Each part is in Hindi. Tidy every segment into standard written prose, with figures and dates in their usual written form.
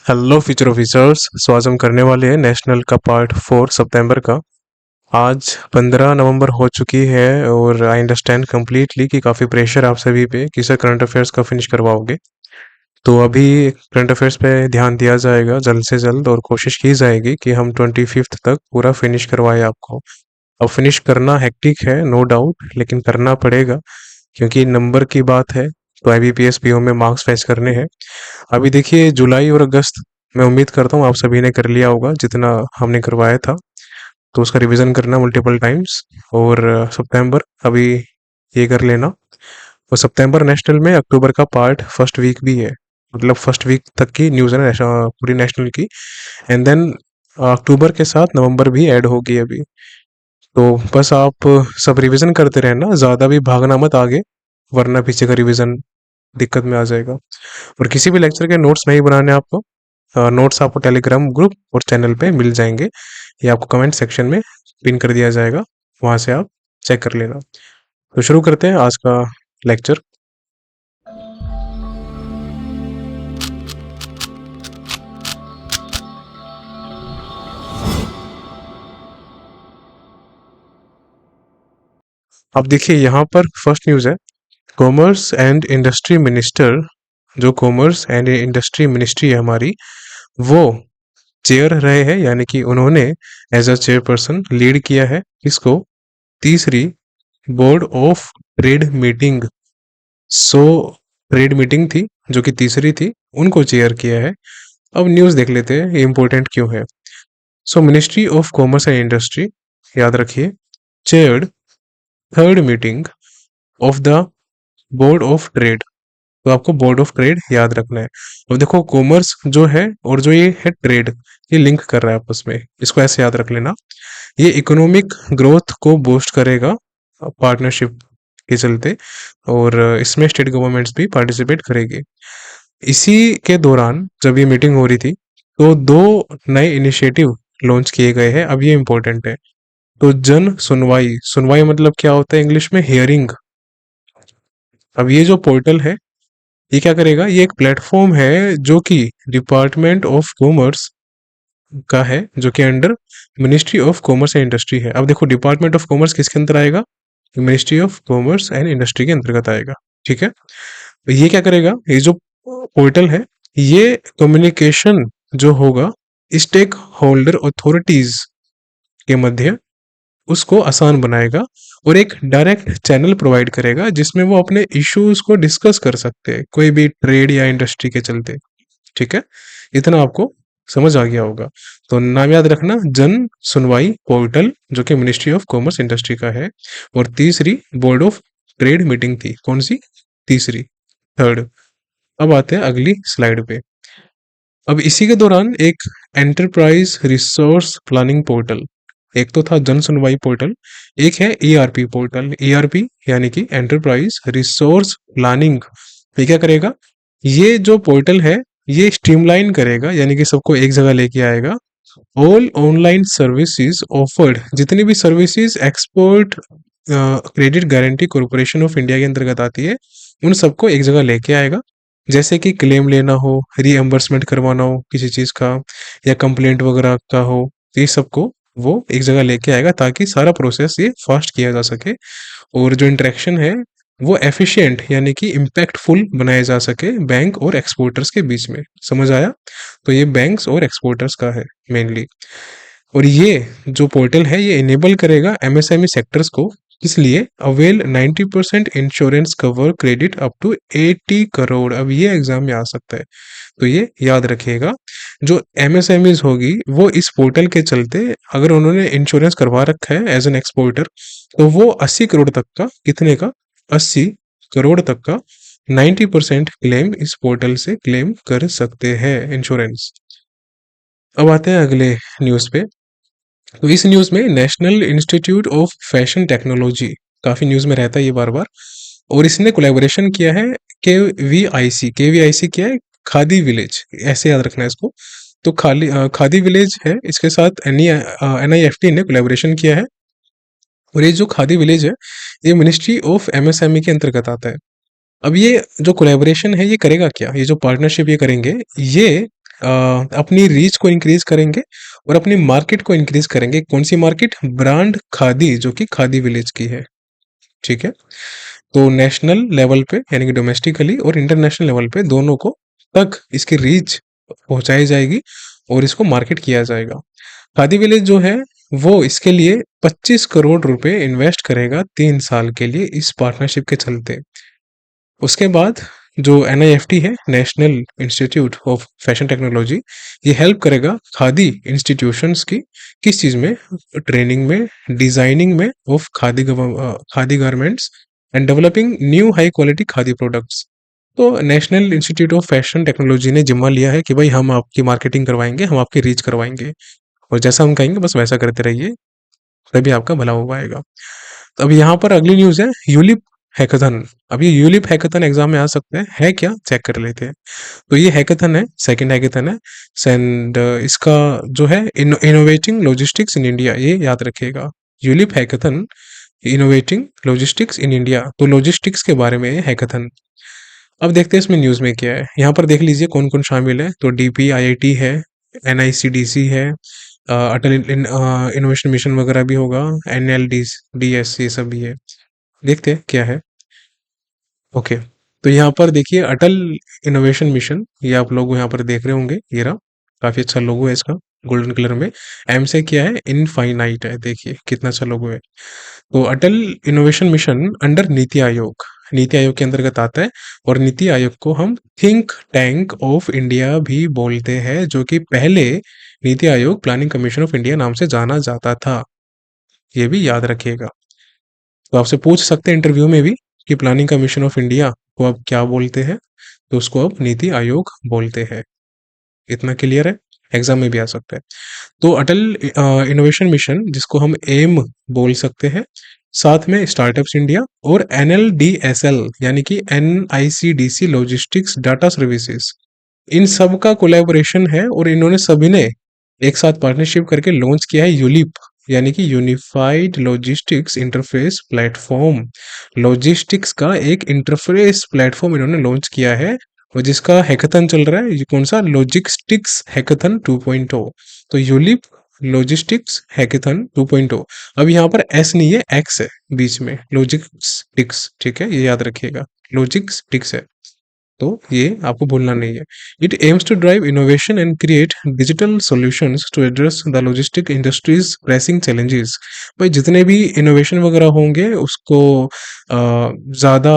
Hello future officers. सो आज हम करने वाले हैं नेशनल का पार्ट 4 सितंबर का। आज 15 नवंबर हो चुकी है और आई अंडरस्टैंड कम्प्लीटली कि काफ़ी प्रेशर आप सभी पे कि सर करंट अफेयर्स का फिनिश करवाओगे। तो अभी करंट अफेयर्स पे ध्यान दिया जाएगा जल्द से जल्द और कोशिश की जाएगी कि हम 25th तक पूरा फिनिश करवाए आपको। अब फिनिश करना हेक्टिक है नो डाउट, लेकिन करना पड़ेगा क्योंकि नंबर की बात है। तो IBPS PO में मार्क्स फेच करने हैं। अभी देखिए जुलाई और अगस्त, मैं उम्मीद करता हूँ आप सभी ने कर लिया होगा जितना हमने करवाया था। तो उसका रिवीजन करना मल्टीपल टाइम्स। और सितंबर अभी ये कर लेना। और सितंबर नेशनल में अक्टूबर का पार्ट फर्स्ट वीक भी है, मतलब फर्स्ट वीक तक की न्यूज़ है ना पूरी नेशनल की। एंड देन अक्टूबर के साथ नवंबर भी ऐड होगी अभी। तो बस आप सब रिवीजन करते रहना, ज़्यादा भी भागना मत आगे, वरना पीछे का रिवीजन दिक्कत में आ जाएगा। और किसी भी लेक्चर के नोट्स नहीं बनाने आपको, नोट्स आपको टेलीग्राम ग्रुप और चैनल पे मिल जाएंगे, या आपको कमेंट सेक्शन में पिन कर दिया जाएगा, वहाँ से आप चेक कर लेना। तो शुरू करते हैं आज का लेक्चर। अब देखिए यहाँ पर फर्स्ट न्यूज़ है, कॉमर्स एंड इंडस्ट्री मिनिस्टर, जो कॉमर्स एंड इंडस्ट्री मिनिस्ट्री है हमारी, वो चेयर रहे हैं, यानी कि उन्होंने एज अ चेयरपर्सन लीड किया है इसको, तीसरी board of trade meeting. So trade meeting थी जो कि तीसरी थी, उनको चेयर किया है। अब न्यूज़ देख लेते हैं ये इंपॉर्टेंट क्यों है। सो ministry of commerce and industry, याद रखिए, chaired third meeting of the board of trade. तो आपको बोर्ड ऑफ ट्रेड याद रखना है। अब देखो कॉमर्स जो है और जो ये है ट्रेड, ये लिंक कर रहा है आपस में, इसको ऐसे याद रख लेना। ये इकोनॉमिक ग्रोथ को बूस्ट करेगा पार्टनरशिप के चलते, और इसमें स्टेट गवर्नमेंट्स भी पार्टिसिपेट करेंगे। इसी के दौरान जब ये मीटिंग हो रही थी, तो दो नए इनिशिएटिव लॉन्च किए गए हैं। अब ये इंपॉर्टेंट है। तो जन सुनवाई, सुनवाई मतलब क्या होता है इंग्लिश में, हियरिंग। अब ये जो पोर्टल है, ये क्या करेगा, ये एक प्लेटफॉर्म है जो कि डिपार्टमेंट ऑफ कॉमर्स का है, जो कि under ministry of commerce and industry है। अब देखो डिपार्टमेंट ऑफ कॉमर्स किसके अंदर आएगा, ministry of commerce and industry के अंतर्गत आएगा। ठीक है, तो ये क्या करेगा, ये जो पोर्टल है, ये कम्युनिकेशन जो होगा स्टेक होल्डर अथॉरिटीज के मध्य, उसको आसान बनाएगा और एक डायरेक्ट चैनल प्रोवाइड करेगा जिसमें वो अपने इश्यूज को डिस्कस कर सकते हैं कोई भी ट्रेड या इंडस्ट्री के चलते। ठीक है, इतना आपको समझ आ गया होगा। तो नाम याद रखना, जन सुनवाई पोर्टल जो कि मिनिस्ट्री ऑफ कॉमर्स इंडस्ट्री का है। और तीसरी बोर्ड ऑफ ट्रेड मीटिंग थी, कौन सी, तीसरी, थर्ड। अब आते हैं अगली स्लाइड पे। अब इसी के दौरान एक एंटरप्राइज रिसोर्स प्लानिंग पोर्टल, एक तो था जन सुनवाई पोर्टल, एक है ERP पोर्टल। ERP यानी कि एंटरप्राइज रिसोर्स प्लानिंग। ये क्या करेगा, ये जो पोर्टल है, ये स्ट्रीमलाइन करेगा, यानी कि सबको एक जगह लेके आएगा। ऑल ऑनलाइन सर्विसेज ऑफर्ड, जितनी भी services export credit guarantee corporation of India के अंतर्गत आती है, उन सबको एक जगह लेके आएगा। जैसे कि क्लेम लेना हो, रीएम्बर्समेंट करवाना हो किसी चीज़ का, या कंप्लेंट वगैरह का हो, तो ये सबको वो एक जगह लेके आएगा ताकि सारा प्रोसेस ये फास्ट किया जा सके, और जो इंटरेक्शन है वो एफिशिएंट यानी कि इम्पैक्टफुल बनाया जा सके बैंक और एक्सपोर्टर्स के बीच में। समझ आया? तो ये बैंक्स और एक्सपोर्टर्स का है मेनली। और ये जो पोर्टल है ये इनेबल करेगा MSME सेक्टर्स को, इसलिए avail 90% insurance cover credit up to 80 crore. अब ये एग्जाम में आ सकता है, तो ये याद रखिएगा। जो MSMEs होगी वो इस पोर्टल के चलते, अगर उन्होंने इंश्योरेंस करवा रखा है एज एन एक्सपोर्टर, तो वो 80 करोड़ तक का, कितने का, 80 करोड़ तक का 90% क्लेम इस पोर्टल से क्लेम कर सकते हैं इंश्योरेंस। अब आते हैं अगले न्यूज़ पे। तो इस न्यूज़ में national Institute of Fashion technology, काफ़ी न्यूज़ में रहता है ये बार बार, और इसने कोलैबोरेशन किया है KVIC क्या है, खादी विलेज, ऐसे याद रखना है इसको। तो खादी विलेज है, इसके साथ NIFT ने कोलैबोरेशन किया है। और ये जो खादी विलेज है, ये मिनिस्ट्री ऑफ MSME के अंतर्गत आता है। अब ये जो कोलैबोरेशन है ये करेगा क्या, ये जो पार्टनरशिप ये करेंगे, ये अपनी रीच को इंक्रीज करेंगे और अपनी मार्केट को इंक्रीज करेंगे। कौन सी मार्केट? ब्रांड खादी, जो कि खादी विलेज की है। ठीक है, तो नेशनल लेवल पे यानी कि डोमेस्टिकली और इंटरनेशनल लेवल पे दोनों को तक इसकी रीच पहुंचाई जाएगी और इसको मार्केट किया जाएगा। खादी विलेज जो है वो इसके लिए 25 करोड़ रुपए इन्वेस्ट करेगा 3 साल के लिए इस पार्टनरशिप के चलते। उसके बाद जो NIFT है, national Institute of Fashion technology, ये हेल्प करेगा खादी इंस्टीट्यूशंस की किस चीज़ में? ट्रेनिंग में, डिजाइनिंग में of khadi garments and developing new high quality khadi products. तो National Institute of Fashion Technology ने जिम्मा लिया है कि भाई हम आपकी मार्केटिंग करवाएंगे, हम आपकी रीच करवाएंगे, और जैसा हम कहेंगे बस वैसा करते रहिए, तभी आपका भला हो पाएगा। तो अब यहाँ पर अगली न्यूज़ है यूलिप हैकाथन। अब ये यूलिप हैकाथन एग्जाम में आ सकते हैं, है क्या? चेक कर लेते हैं। तो ये हैकाथन है, सेकंड हैकाथन है, एंड इसका जो है इनोवेटिंग लॉजिस्टिक्स इन इंडिया, ये याद रखिएगा। ULIP hackathon, innovating logistics in India, तो लॉजिस्टिक्स के बारे में ये हैकाथन। अब देखते हैं इसमें न्यूज़ में क्या है। यहाँ पर देख लीजिए कौन कौन शामिल है। तो DP IIT है, NICDC है, अटल इनोवेशन मिशन वगैरह भी होगा, NLDS ये सब भी है। देखते हैं क्या है। ओके, तो यहाँ पर देखिए अटल इनोवेशन मिशन, ये आप लोग यहाँ पर देख रहे होंगे, ये रहा, काफी अच्छा लोगो है इसका, गोल्डन कलर में। M से क्या है? इनफाइनाइट है, देखिए कितना अच्छा लोगो है। तो अटल innovation mission under NITI Aayog, NITI Aayog के अंतर्गत आता है। और नीति आयोग को हम थिंक टैंक ऑफ इंडिया भी बोलते हैं, जो कि पहले NITI Aayog planning commission of India नाम से जाना जाता था, ये भी याद रखिएगा। तो आपसे पूछ सकते हैं इंटरव्यू में भी कि प्लानिंग कमीशन ऑफ इंडिया को अब क्या बोलते हैं, तो उसको अब नीति आयोग बोलते हैं। इतना क्लियर है, एग्जाम में भी आ सकता है। तो अटल इनोवेशन मिशन, जिसको हम एम बोल सकते हैं, साथ में स्टार्टअप्स इंडिया और NLDSL यानी कि NICDC लॉजिस्टिक्स डाटा सर्विसेज, इन सब का कोलैबोरेशन है, और इन्होंने सभी ने एक साथ पार्टनरशिप करके लॉन्च किया है यूलिप, यानी कि unified logistics interface platform. Logistics का एक इंटरफेस प्लेटफॉर्म इन्होंने लॉन्च किया है, और जिसका हैकाथन चल रहा है, ये कौन सा? Logistics hackathon 2.0। तो यूलिप लॉजिस्टिक्स हैकाथन 2.0। अब यहाँ पर S नहीं है, X है बीच में, लॉजिस्टिक्स, ठीक है, ये याद रखिएगा, लॉजिस्टिक्स है, तो ये आपको भूलना नहीं है। It aims to drive innovation and create digital solutions to address the logistic industries pressing challenges. भाई जितने भी इनोवेशन वगैरह होंगे उसको ज़्यादा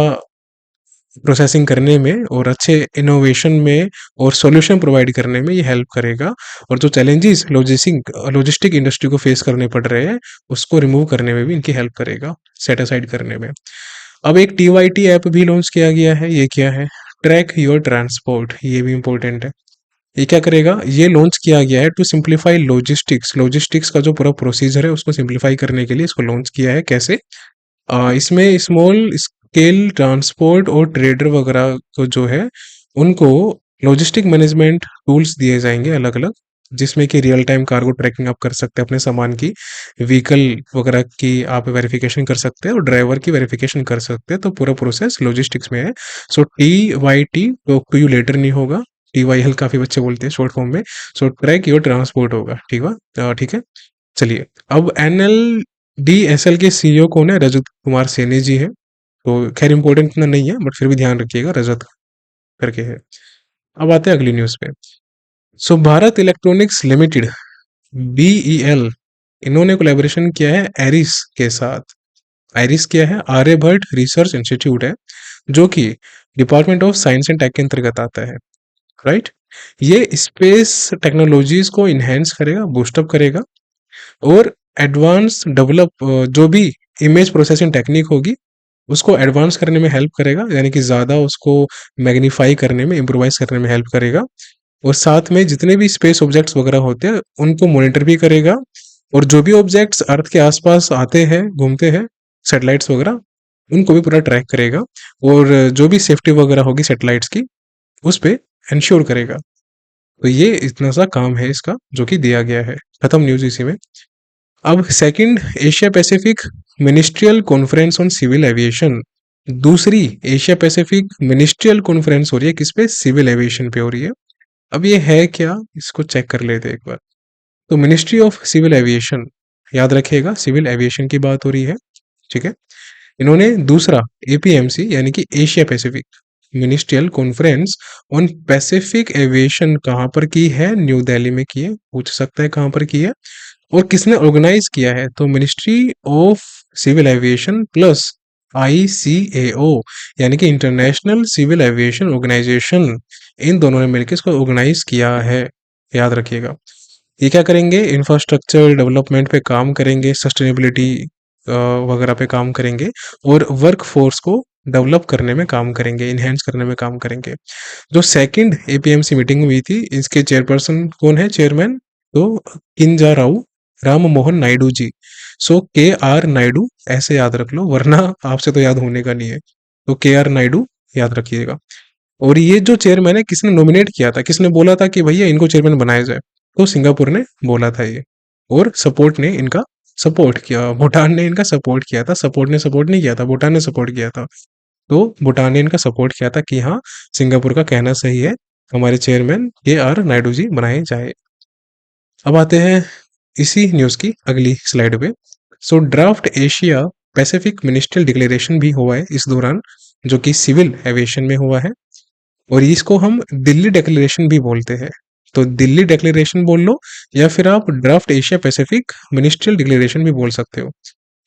प्रोसेसिंग करने में और अच्छे इनोवेशन में और सॉल्यूशन प्रोवाइड करने में ये हेल्प करेगा, और जो चैलेंजेस लॉजिस्टिक इंडस्ट्री को फेस करने पड़ रहे हैं उसको रिमूव करने में भी इनकी हेल्प करेगा, सेट असाइड करने में। अब एक TYT ऐप भी लॉन्च किया गया है, ये क्या है? ट्रैक योर ट्रांसपोर्ट, ये भी इंपॉर्टेंट है। ये क्या करेगा? ये लॉन्च किया गया है टू सिंप्लीफाई लॉजिस्टिक्स, लॉजिस्टिक्स का जो पूरा प्रोसीजर है उसको सिंप्लीफाई करने के लिए इसको लॉन्च किया है। कैसे? इसमें स्मॉल स्केल ट्रांसपोर्ट और ट्रेडर वगैरह को जो है उनको लॉजिस्टिक मैनेजमेंट टूल्स दिए जाएंगे अलग अलग, जिसमें कि रियल टाइम कार्गो ट्रैकिंग आप कर सकते हैं अपने सामान की, व्हीकल वगैरह की आप वेरिफिकेशन कर सकते हैं और ड्राइवर की वेरिफिकेशन कर सकते हैं। तो पूरा प्रोसेस लॉजिस्टिक्स में है। So TYT talk to you later नहीं होगा, TYL काफी बच्चे बोलते हैं शॉर्ट फॉर्म में। सो ट्रैक योर ट्रांसपोर्ट होगा, ठीक है, ठीक है। चलिए, अब NLDSL के CEO कौन है? रजत कुमार सैनी जी है। तो खैर इंपॉर्टेंट इतना नहीं है, बट फिर भी ध्यान रखिएगा, रजत करके है। अब आते हैं अगली न्यूज पे। सो भारत इलेक्ट्रॉनिक्स लिमिटेड, BEL, इन्होंने कोलैबोरेशन किया है एरिस के साथ। एरिस क्या है? आर्यभट्ट रिसर्च इंस्टीट्यूट है, जो कि department of science and tech के अंतर्गत आता है, राइट। ये स्पेस टेक्नोलॉजीज को इन्हेंस करेगा, बूस्टअप करेगा, और एडवांस डेवलप जो भी इमेज प्रोसेसिंग टेक्निक होगी उसको एडवांस करने में हेल्प करेगा, यानी कि ज़्यादा उसको मैग्नीफाई करने में, इम्प्रोवाइज करने में हेल्प करेगा। और साथ में जितने भी स्पेस ऑब्जेक्ट्स वगैरह होते हैं उनको मॉनिटर भी करेगा, और जो भी ऑब्जेक्ट्स अर्थ के आसपास आते हैं, घूमते हैं, सैटेलाइट्स वगैरह, उनको भी पूरा ट्रैक करेगा, और जो भी सेफ्टी वगैरह होगी सैटेलाइट्स की उस पे इंश्योर करेगा। तो ये इतना सा काम है इसका जो कि दिया गया है। खत्म न्यूज इसी में। अब second Asia Pacific ministerial conference on civil aviation, दूसरी एशिया पैसिफिक मिनिस्ट्रियल कॉन्फ्रेंस हो रही है किस पे? सिविल एविएशन पे हो रही है। अब ये है क्या, इसको चेक कर लेते हैं एक बार। तो मिनिस्ट्री ऑफ सिविल एविएशन, याद रखिएगा सिविल एविएशन की बात हो रही है, ठीक है। इन्होंने दूसरा एपीएमसी यानी कि Asia Pacific ministerial conference on Pacific aviation कहाँ पर की है, न्यू दिल्ली में की है, पूछ सकता है कहाँ पर की है और किसने ऑर्गेनाइज किया है। तो ministry of civil aviation plus ICAO यानी कि इंटरनेशनल सिविल एविएशन ऑर्गेनाइजेशन, इन दोनों ने मिलकर इसको ऑर्गेनाइज किया है, याद रखिएगा। ये क्या करेंगे, इंफ्रास्ट्रक्चर डेवलपमेंट पे काम करेंगे, सस्टेनेबिलिटी वगैरह पे काम करेंगे और वर्क फोर्स को डेवलप करने में काम करेंगे, इन्हेंस करने में काम करेंगे। जो सेकंड एपीएमसी मीटिंग हुई थी, इसके चेयरपर्सन कौन है, चेयरमैन, तो किंजा राव राम मोहन नायडू जी। सो के आर नायडू ऐसे याद रख लो, वरना आपसे तो याद होने का नहीं है। तो के आर नायडू याद रखिएगा। और ये जो चेयरमैन है, किसने नॉमिनेट किया था, किसने बोला था कि भैया इनको चेयरमैन बनाया जाए, तो सिंगापुर ने बोला था ये। और सपोर्ट ने इनका सपोर्ट किया, भूटान ने इनका सपोर्ट किया था, सपोर्ट ने सपोर्ट नहीं किया था, भूटान ने सपोर्ट किया था। तो भूटान ने इनका सपोर्ट किया था कि हाँ, सिंगापुर का कहना सही है, हमारे चेयरमैन के आर नायडू जी बनाए जाए। अब आते हैं इसी न्यूज की अगली स्लाइड पे। So draft Asia Pacific ministerial declaration भी हुआ है इस दौरान, जो कि सिविल एविएशन में हुआ है, और इसको हम दिल्ली डिक्लेरेशन भी बोलते हैं। तो दिल्ली डिक्लेरेशन बोल लो या फिर आप draft Asia Pacific ministerial declaration भी बोल सकते हो।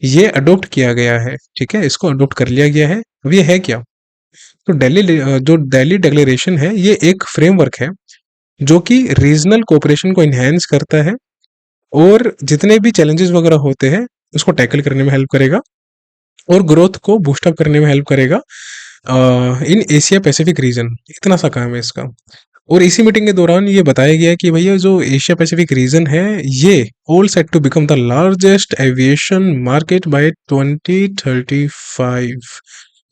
ये अडॉप्ट किया गया है, ठीक है, इसको अडॉप्ट कर लिया गया है। अब ये है क्या, तो जो दिल्ली डिक्लेरेशन है, ये एक फ्रेमवर्क है जो कि रीजनल कोऑपरेशन को इन्हेंस करता है और जितने भी चैलेंजेस वगैरह होते हैं उसको टैकल करने में हेल्प करेगा और ग्रोथ को बूस्टअप करने में हेल्प करेगा इन एशिया पैसिफिक रीजन। इतना सा काम है इसका। और इसी मीटिंग के दौरान ये बताया गया कि भैया जो एशिया पैसिफिक रीजन है, ये all set to become the largest aviation market by 2035।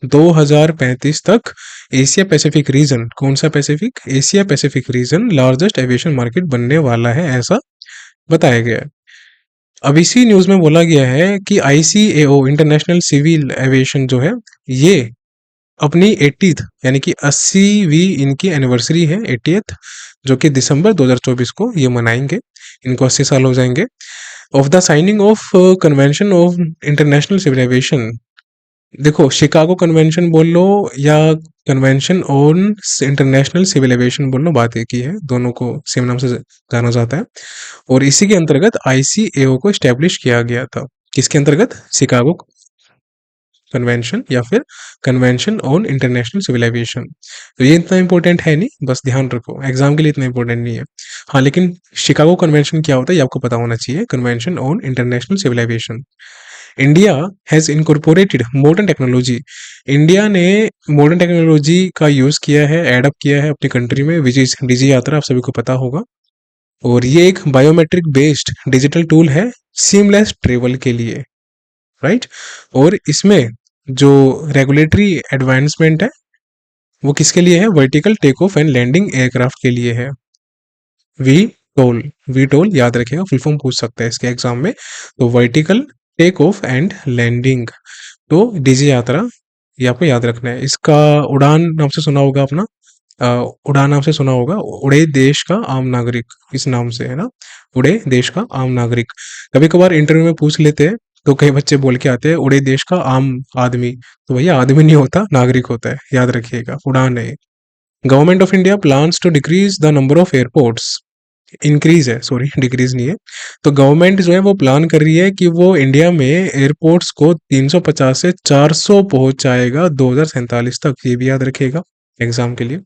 2035 तक एशिया पैसिफिक रीजन, कौन सा Pacific, Asia Pacific region largest aviation market बनने वाला है, ऐसा बताया गया है। अब इसी न्यूज में बोला गया है कि आईसीएओ इंटरनेशनल सिविल एविएशन जो है, ये अपनी 80th यानी कि 80वीं इनकी एनिवर्सरी है, 80th, जो कि दिसंबर 2024 को ये मनाएंगे। इनको 80 साल हो जाएंगे of the signing of convention of international civil aviation. देखो, शिकागो कन्वेंशन बोल लो या convention on international civil aviation बोल लो, बात एक ही है, दोनों को सेम नाम से जाना जाता है। और इसी के अंतर्गत आईसीएओ को स्टैब्लिश किया गया था। किसके अंतर्गत, शिकागो कन्वेंशन या फिर convention on international civil aviation. तो ये इतना इंपॉर्टेंट है नहीं, बस ध्यान रखो, एग्जाम के लिए इतना इंपॉर्टेंट नहीं है। हाँ, लेकिन शिकागो कन्वेंशन क्या होता है ये आपको पता होना चाहिए, convention on international civil aviation. India has incorporated modern technology. India ने मॉडर्न टेक्नोलॉजी का यूज किया है, एडअप किया है अपनी कंट्री में, विच इज डिजी यात्रा, आप सभी को पता होगा। और ये एक बायोमेट्रिक बेस्ड डिजिटल टूल है सीमलेस ट्रेवल के लिए, राइट। और इसमें जो रेगुलेटरी एडवांसमेंट है वो किसके लिए है, vertical take off and landing aircraft के लिए है। वी टोल, वी टोल याद रखेगा, फुल फॉर्म पूछ सकता है इसके एग्जाम में। तो vertical take off and landing, तो डीजी यात्रा, ये आपको याद रखना है। इसका उड़ान नाम से सुना होगा अपना, उड़ान नाम से सुना होगा, उड़े देश का आम नागरिक, इस नाम से है ना, उड़े देश का आम नागरिक। कभी कभार इंटरव्यू में पूछ लेते हैं, तो कई बच्चे बोल के आते हैं उड़े देश का आम आदमी, तो भैया आदमी नहीं होता, नागरिक होता है, याद रखिएगा, उड़ान है। Government of India plans to decrease the number of airports, increase है, सॉरी डिक्रीज नहीं है। तो गवर्नमेंट जो है वो प्लान कर रही है कि वो इंडिया में एयरपोर्ट्स को 350 से 400 पहुंचाएगा 2047 तक, ये भी याद रखिएगा एग्जाम के लिए।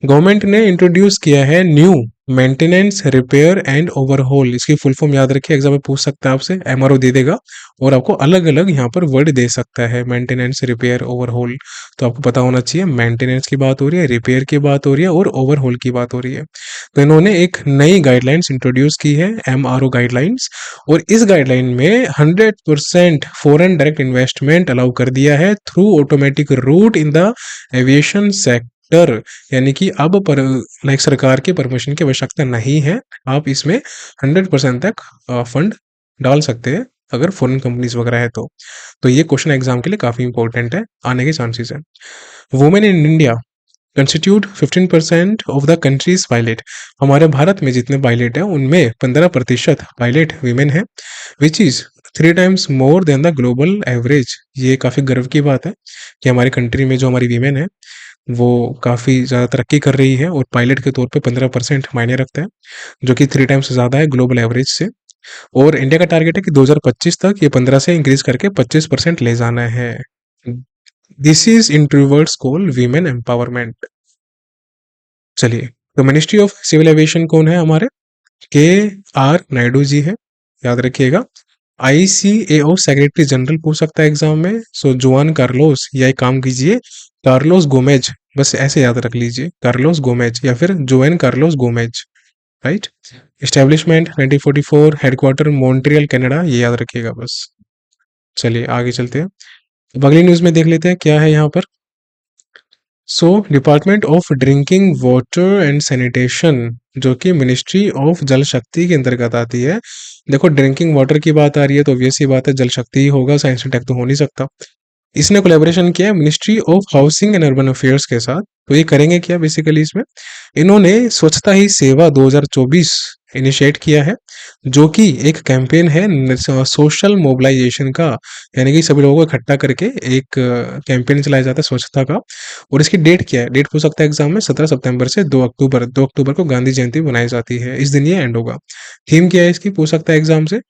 गवर्नमेंट ने इंट्रोड्यूस किया है न्यू मेंटेनेंस रिपेयर एंड ओवरहोल, इसकी फुल फॉर्म याद रखिए, एग्जाम में पूछ सकता है आपसे, एमआरओ दे देगा और आपको अलग अलग यहाँ पर वर्ड दे सकता है, मेंटेनेंस रिपेयर ओवरहोल। तो आपको पता होना चाहिए, मेंटेनेंस की बात हो रही है, रिपेयर की बात हो रही है और ओवरहोल की बात हो रही है। तो इन्होंने एक नई गाइडलाइंस इंट्रोड्यूस की है, एमआरओ गाइडलाइंस, और इस गाइडलाइन में 100% फॉरेन डायरेक्ट इन्वेस्टमेंट अलाउ कर दिया है through automatic route in the aviation sector. यानी कि अब पर लाइक सरकार के परमिशन की आवश्यकता नहीं है, आप इसमें 100% तक फंड डाल सकते हैं अगर फॉरेन कंपनीज वगैरह है तो ये क्वेश्चन एग्जाम के लिए काफी इंपॉर्टेंट है, आने के चांसेस है। Women in India, constitute 15% of the countries pilot. हमारे भारत में जितने पायलट हैं उनमें 15% पायलट वीमेन है, which is 3 times more than the global average. ये काफ़ी गर्व की बात है कि हमारी कंट्री में जो हमारी वीमेन है वो काफ़ी ज़्यादा तरक्की कर रही है और पायलट के तौर पे 15% मायने रखता है, जो कि 3 टाइम्स ज़्यादा है ग्लोबल एवरेज से। और इंडिया का टारगेट है कि 2025 तक ये 15 से इंक्रीज करके 25% ले जाना है। This is introverts call women empowerment. चलिए, तो मिनिस्ट्री ऑफ सिविल एविएशन कौन है हमारे? के आर नायडू जी है, याद रखिएगा। आईसीएओ सेक्रेटरी जनरल पूछ सकता है एग्जाम में, सो जुआन कार्लोस, या एक काम कीजिए कार्लोस गोमेज, बस ऐसे याद रख लीजिए, कार्लोस गोमेज या फिर Juan Carlos Gomez, right. Establishment 1944, headquarter Montreal Canada, ये याद रखिएगा बस। चलिए आगे चलते हैं, अब अगली न्यूज में देख लेते हैं क्या है यहाँ पर। So department of drinking water and sanitation, जो कि मिनिस्ट्री ऑफ जल शक्ति के अंतर्गत आती है। देखो, ड्रिंकिंग वाटर की बात आ रही है तो ऑब्वियस सी बात है जल शक्ति ही होगा, साइंस टेक तो हो नहीं सकता। इसने कोलैबोरेशन किया है ministry of housing and urban affairs के साथ। तो ये करेंगे क्या बेसिकली इसमें, इन्होंने स्वच्छता ही सेवा 2024 इनिशिएट किया है, जो कि एक कैंपेन है सोशल मोबिलाइजेशन का, यानी कि सभी लोगों को इकट्ठा करके एक कैंपेन चलाया जाता है स्वच्छता का। और इसकी डेट क्या है, डेट पूछ सकता है एग्जाम में, 17 सितंबर से 2 अक्टूबर, 2 अक्टूबर को गांधी जयंती मनाई जाती है, इस दिन ये एंड होगा। थीम क्या है इसकी पूछ सकता है एग्जाम से,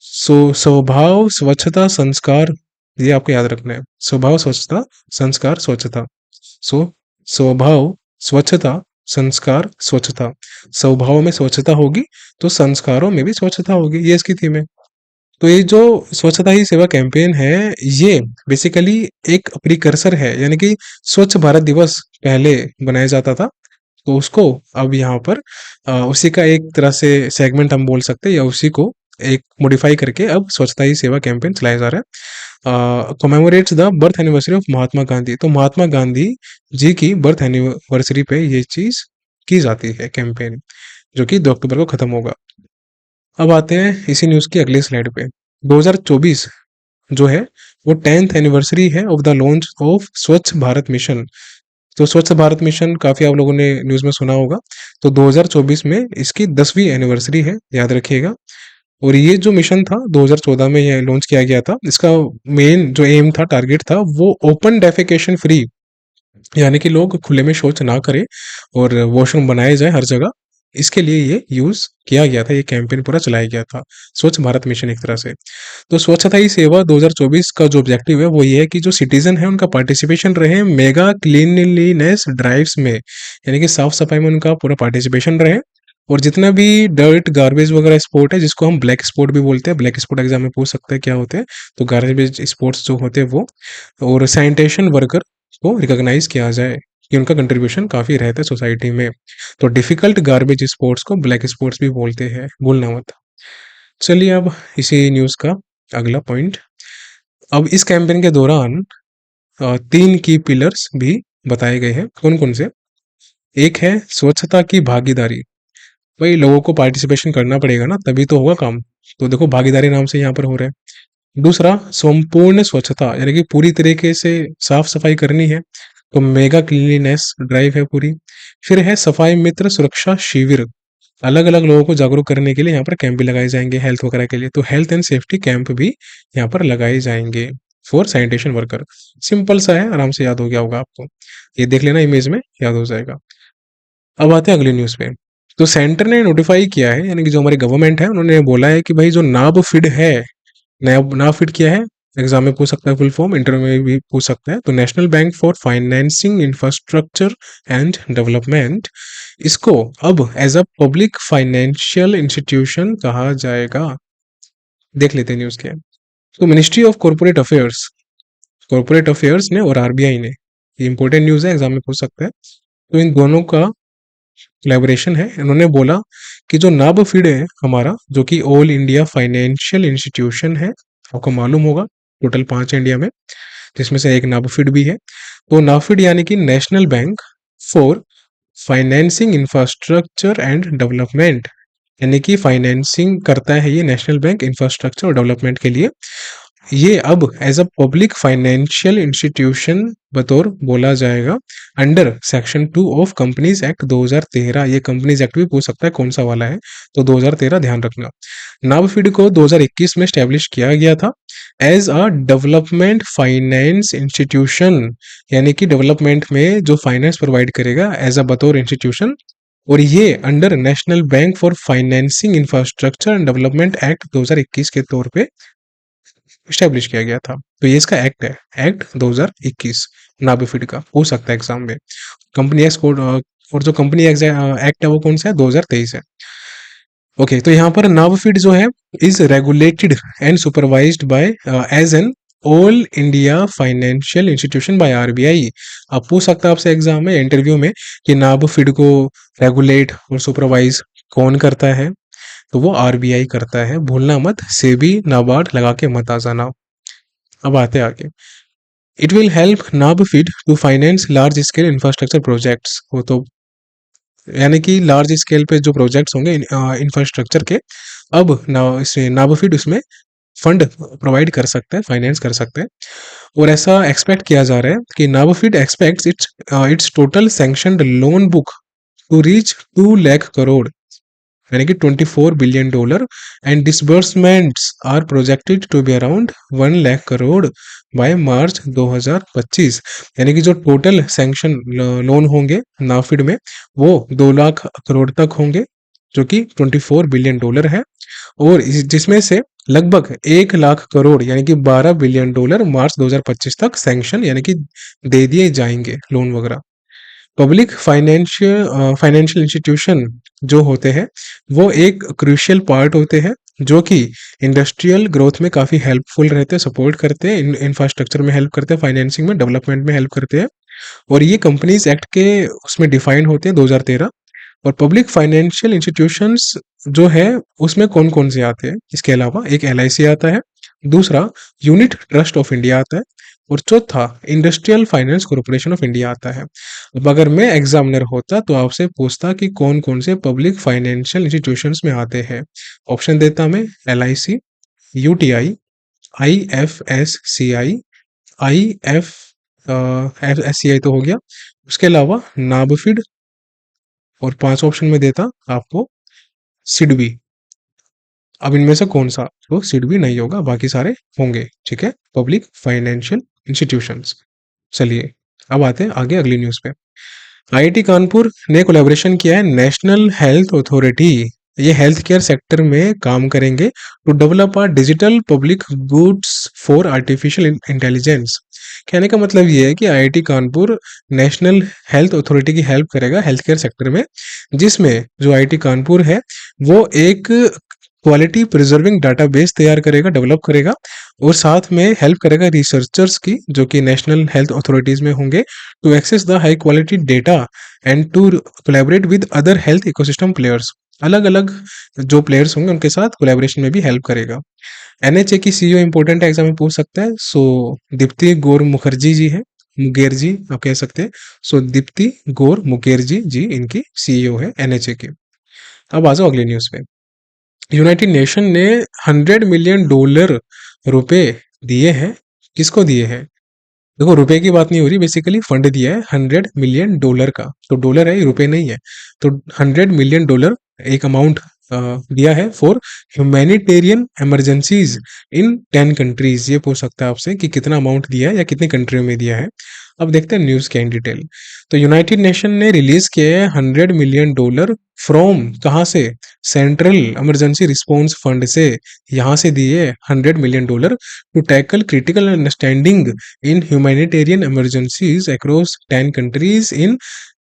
स्वभाव स्वच्छता संस्कार, ये आपको याद रखना है, स्वभाव स्वच्छता संस्कार स्वच्छता। सो स्वभाव स्वच्छता संस्कार स्वच्छता, स्वभाव में स्वच्छता होगी तो संस्कारों में भी स्वच्छता होगी, ये इसकी थीम है। तो ये जो स्वच्छता ही सेवा कैंपेन है, ये बेसिकली एक प्रिकर्सर है, यानी कि स्वच्छ भारत दिवस पहले बनाया जाता था, तो उसको अब यहाँ पर उसी का एक तरह से सेगमेंट हम बोल सकते हैं, या उसी को एक मॉडिफाई करके अब स्वच्छता ही सेवा कैंपेन चलाया जा रहा है। Commemorates the birth anniversary of Mahatma Gandhi, तो महात्मा गांधी जी की बर्थ एनिवर्सरी पे ये चीज की जाती है कैंपेन, जो कि 2 अक्टूबर को खत्म होगा। अब आते हैं इसी न्यूज की अगली स्लाइड पे। 2024 जो है वो 10th एनिवर्सरी है ऑफ द लॉन्च ऑफ स्वच्छ भारत मिशन। तो स्वच्छ भारत मिशन काफी आप लोगों ने न्यूज में सुना होगा, तो 2024 में इसकी 10वीं एनिवर्सरी है, याद रखिएगा। और ये जो मिशन था 2014 में ये लॉन्च किया गया था, इसका मेन जो एम था, टारगेट था, वो ओपन डेफिकेशन फ्री, यानी कि लोग खुले में शौच ना करें और वॉशरूम बनाए जाए हर जगह, इसके लिए ये यूज किया गया था, ये कैंपेन पूरा चलाया गया था, स्वच्छ भारत मिशन एक तरह से। तो स्वच्छता ही सेवा 2024 का जो ऑब्जेक्टिव है वो ये है कि जो सिटीजन है उनका पार्टिसिपेशन रहे मेगा क्लीनलीनेस ड्राइव्स में, यानी कि साफ सफाई में उनका पूरा पार्टिसिपेशन रहे। और जितना भी डर्ट गार्बेज वगैरह स्पोर्ट है, जिसको हम ब्लैक स्पोर्ट भी बोलते हैं, ब्लैक स्पोर्ट एग्जाम में पूछ सकते हैं क्या होते हैं, तो गार्बेज स्पोर्ट्स जो होते हैं वो, और सैनिटेशन वर्कर को रिकॉग्नाइज किया जाए कि उनका कंट्रीब्यूशन काफी रहता है सोसाइटी में। तो डिफिकल्ट गार्बेज स्पोर्ट्स को ब्लैक स्पोर्ट्स भी बोलते हैं, भूलना मत। चलिए अब इसी न्यूज का अगला पॉइंट। अब इस कैंपेन के दौरान 3 की पिलर्स भी बताए गए हैं, कौन कौन से। एक है स्वच्छता की भागीदारी, भाई लोगों को पार्टिसिपेशन करना पड़ेगा ना, तभी तो होगा काम। तो देखो भागीदारी नाम से यहाँ पर हो रहा है। दूसरा संपूर्ण स्वच्छता, यानी कि पूरी तरीके से साफ सफाई करनी है, तो मेगा क्लीनलीनेस ड्राइव है पूरी। फिर है सफाई मित्र सुरक्षा शिविर, अलग अलग लोगों को जागरूक करने के लिए यहाँ पर कैंप भी लगाए जाएंगे हेल्थ वगैरह के लिए, तो हेल्थ एंड सेफ्टी कैंप भी यहाँ पर लगाए जाएंगे फॉर सैनिटेशन वर्कर। सिंपल सा है, आराम से याद हो गया होगा आपको, ये देख लेना इमेज में याद हो जाएगा। अब आते हैं अगली न्यूज पे। तो सेंटर ने नोटिफाई किया है, यानी कि जो हमारी गवर्नमेंट है उन्होंने बोला है कि भाई जो नाब फिड है, नाब फिड किया है, एग्जाम में पूछ सकता है, फुल फॉर्म इंटरव्यू में भी पूछ सकता है, तो national bank for financing infrastructure and development, इसको अब as a public financial institution कहा जाएगा। देख लेते हैं न्यूज क्या है। तो मिनिस्ट्री ऑफ कॉर्पोरेट अफेयर्स ने और आरबीआई ने, ये इंपॉर्टेंट न्यूज है, एग्जाम में पूछ सकता है, तो इन दोनों का कोलैबोरेशन है। इन्होंने बोला कि जो नाबाफिड है हमारा, जो कि ऑल इंडिया फाइनेंशियल इंस्टीट्यूशन है, आपको मालूम होगा टोटल 5 है इंडिया में, जिसमें से एक नाबाफिड भी है। तो नाफिड यानी कि national bank for financing infrastructure and development, यानी कि फाइनेंसिंग करता है ये नेशनल बैंक इंफ्रास्ट्रक्चर और डेवलपमेंट के लिए। ये अब as a public financial institution बतौर बोला जाएगा under section 2 of companies act 2013। ये कंपनीज एक्ट भी पूछ सकता है कौन सा वाला है, तो 2013 ध्यान रखना। नाबाफिड को 2021 में स्टैब्लिश किया गया था as a development finance institution, यानी कि डेवलपमेंट में जो फाइनेंस प्रोवाइड करेगा एज अ बतौर इंस्टीट्यूशन। और ये under national bank for financing infrastructure and development act 2021 के तौर पे स्टैब्लिश किया गया था। तो ये इसका एक्ट है, एक्ट 2021 नाबाफिड का, हो सकता है एग्जाम में। कंपनी एक्ट कोड और जो कंपनी एक्ट है वो कौन सा है, 2023 है। ओके, तो यहाँ पर नाबाफिड जो है is regulated and supervised by as an all India financial institution by RBI. अब पूछ सकता है आपसे एग्जाम में, इंटरव्यू में, कि नाबाफिड को रेगुलेट और सुपरवाइज कौन करता है, तो वो आरबीआई करता है। भूलना मत, सेबी नाबार्ड लगा के मत आ जाना। अब आते हैं आगे। It will help NaBFID to finance large scale infrastructure projects. वो तो यानी कि लार्ज स्केल पे जो प्रोजेक्ट्स होंगे इंफ्रास्ट्रक्चर के, अब नाबाफिड उसमें फंड प्रोवाइड कर सकते हैं, फाइनेंस कर सकते हैं। और ऐसा एक्सपेक्ट किया जा रहा है कि NaBFID expects its total sanctioned loan book to reach 2 lakh crore, यानी कि $24 billion, and disbursements are projected to be around 1 lakh crore by March 2025। यानी कि जो टोटल सैंक्शन लोन होंगे नाफिड में वो 2 लाख करोड़ तक होंगे, जो कि $24 बिलियन है। और जिसमें से लगभग 1 लाख करोड़ यानी कि $12 बिलियन मार्च 2025 तक सैंक्शन यानी कि दे दिए जाएंगे लोन वगैरह। पब्लिक फाइनेंशियल इंस्टीट्यूशन जो होते हैं वो एक क्रूशियल पार्ट होते हैं, जो कि इंडस्ट्रियल ग्रोथ में काफ़ी हेल्पफुल रहते हैं, सपोर्ट करते हैं, इंफ्रास्ट्रक्चर में हेल्प करते हैं, फाइनेंसिंग में, डेवलपमेंट में हेल्प करते हैं। और ये कंपनीज एक्ट के उसमें डिफाइन होते हैं 2013। और पब्लिक फाइनेंशियल इंस्टीट्यूशंस जो है उसमें कौन कौन से आते हैं, इसके अलावा एक एलआईसी आता है, दूसरा यूनिट ट्रस्ट ऑफ इंडिया आता है, और चौथा industrial finance corporation of India आता है। अब अगर मैं एग्जामिनर होता तो आपसे पूछता कि कौन कौन से पब्लिक फाइनेंशियल इंस्टीट्यूशंस में आते हैं। ऑप्शन देता मैं, एलआईसी, यूटीआई, आईएफएससीआई, आईएफएससीआई तो हो गया, उसके अलावा नाबाफिड, और 5 ऑप्शन में देता आपको सिडबी। अब इनमें से कौन सा, तो सिडबी नहीं होगा, बाकी सारे होंगे। ठीक है, पब्लिक फाइनेंशियल इंस्टीट्यूशंस। चलिए अब आते हैं आगे अगली न्यूज़ पे। आईआईटी कानपुर ने कोलैबोरेशन किया है नेशनल हेल्थ अथॉरिटी, ये हेल्थ केयर सेक्टर में काम करेंगे, to develop a digital public goods for artificial intelligence. कहने का मतलब ये है कि IIT Kanpur national health authority की हेल्प करेगा हेल्थ केयर सेक्टर में, जिसमें जो आईआईटी कानपुर है वो एक क्वालिटी प्रिजर्विंग डाटाबेस तैयार करेगा, डेवलप करेगा, और साथ में हेल्प करेगा रिसर्चर्स की जो कि नेशनल हेल्थ अथॉरिटीज में होंगे, to access the high quality data and to collaborate with other health ecosystem players. अलग अलग जो प्लेयर्स होंगे उनके साथ कोलैबोरेशन में भी हेल्प करेगा। एनएचए की सीईओ इंपॉर्टेंट एग्जाम में पूछ सकता है, सो दीप्ति गौर मुखर्जी जी है, मुकेरजी आप कह सकते हैं। सो दीप्ति गौर मुकेरजी जी इनकी सीईओ है एनएचए की। अब आ जाओ अगली न्यूज पे। यूनाइटेड नेशन ने $100 मिलियन रुपए दिए हैं। किसको दिए हैं? देखो रुपए की बात नहीं हो रही, बेसिकली फंड दिया है $100 मिलियन का, तो डॉलर है, रुपए नहीं है। तो $100 मिलियन एक अमाउंट दिया है for humanitarian emergencies in 10 countries. ये पूछ सकता है आपसे कि कितना अमाउंट दिया है या कितनी कंट्रियों में दिया है। अब देखते हैं न्यूज के इन डिटेल। तो यूनाइटेड नेशन ने रिलीज किया है $100 मिलियन फ्रॉम, कहाँ से? सेंट्रल इमरजेंसी रिस्पॉन्स फंड से। यहाँ से दिए $100 million to tackle critical understanding in humanitarian emergencies across 10 countries in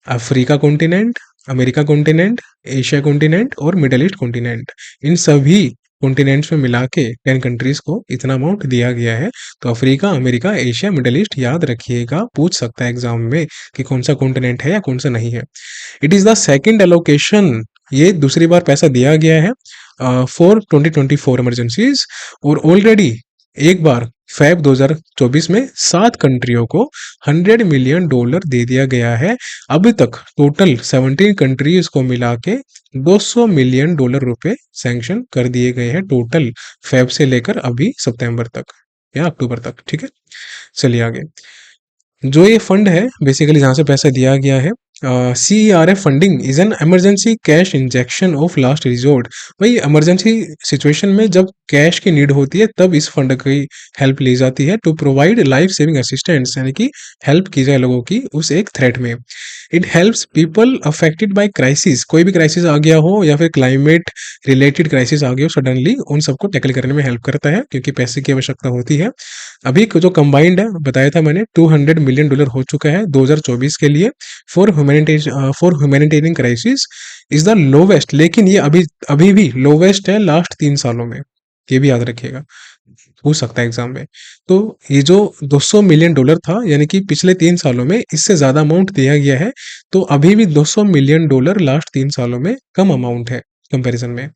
Africa continent, America continent, Asia continent और मिडल ईस्ट कॉन्टिनेंट। इन सभी कॉन्टिनेंट्स में मिला के 10 कंट्रीज को इतना अमाउंट दिया गया है। तो Africa, America, Asia, middle east याद रखिएगा, पूछ सकता है एग्जाम में कि कौन सा कॉन्टिनेंट है या कौन सा नहीं है। It is the second allocation, ये दूसरी बार पैसा दिया गया है फॉर 2024 इमरजेंसीज। और ऑलरेडी एक बार फैब 2024 में 7 कंट्रियों को $100 मिलियन दे दिया गया है। अभी तक टोटल 17 कंट्रीज को मिला के $200 मिलियन रुपए सैंक्शन कर दिए गए हैं टोटल, फैब से लेकर अभी सितंबर तक। या अक्टूबर तक, ठीक है। चलिए आगे। जो ये फंड है बेसिकली जहाँ से पैसा दिया गया है, CERF funding is an emergency cash injection of last resort. भाई इमरजेंसी सिचुएशन में जब कैश की नीड होती है तब इस फंड की हेल्प ली जाती है, to provide life saving assistance, यानी कि हेल्प की जाए लोगों की उस एक थ्रेट में। It helps people affected by crisis, कोई भी क्राइसिस आ गया हो या फिर क्लाइमेट रिलेटेड क्राइसिस आ गया हो सडनली, उन सबको टैकल करने में हेल्प करता है क्योंकि पैसे की आवश्यकता होती है। अभी जो कंबाइंड है बताया था मैंने, $200 मिलियन हो चुका है 2024 के लिए for humanitarian crisis is the lowest, लेकिन ये अभी अभी भी लोवेस्ट है लास्ट 3 सालों में, ये भी याद रखिएगा, पूछ सकता है एग्जाम में। तो ये जो $200 मिलियन था यानी कि पिछले 3 सालों में इससे ज्यादा अमाउंट दिया गया है, तो अभी भी $200 मिलियन लास्ट 3 सालों में कम अमाउंट है कंपैरिजन में।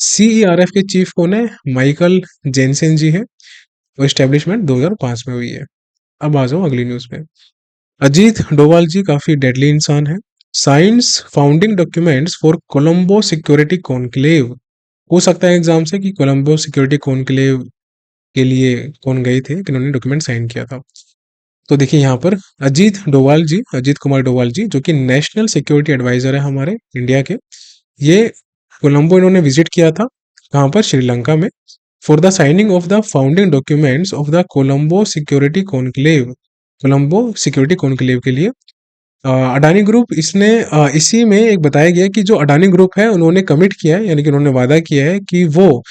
CERF के चीफ कौन है? माइकल जेनसेन जी है, और स्टैब्लिशमेंट 2005 में हुई है। अब आ जाओ अगली न्यूज पे। अजीत डोभाल जी काफी डेडली इंसान है। Science founding documents for Colombo security conclave, हो सकता है एग्जाम से कि कोलंबो सिक्योरिटी कॉन्क्लेव के लिए कौन गए थे, किन्होंने डॉक्यूमेंट साइन किया था। तो देखिए यहाँ पर अजीत डोभाल जी, अजीत कुमार डोभाल जी, जो कि नेशनल सिक्योरिटी एडवाइजर है हमारे इंडिया के, ये कोलंबो इन्होंने विजिट किया था, कहाँ पर? श्रीलंका में, for the signing of the founding documents of the Colombo security conclave, Colombo security conclave के लिए। अडानी ग्रुप, इसने इसी में एक बताया गया कि जो अडानी ग्रुप है उन्होंने कमिट किया है, यानी कि उन्होंने वादा किया है कि वो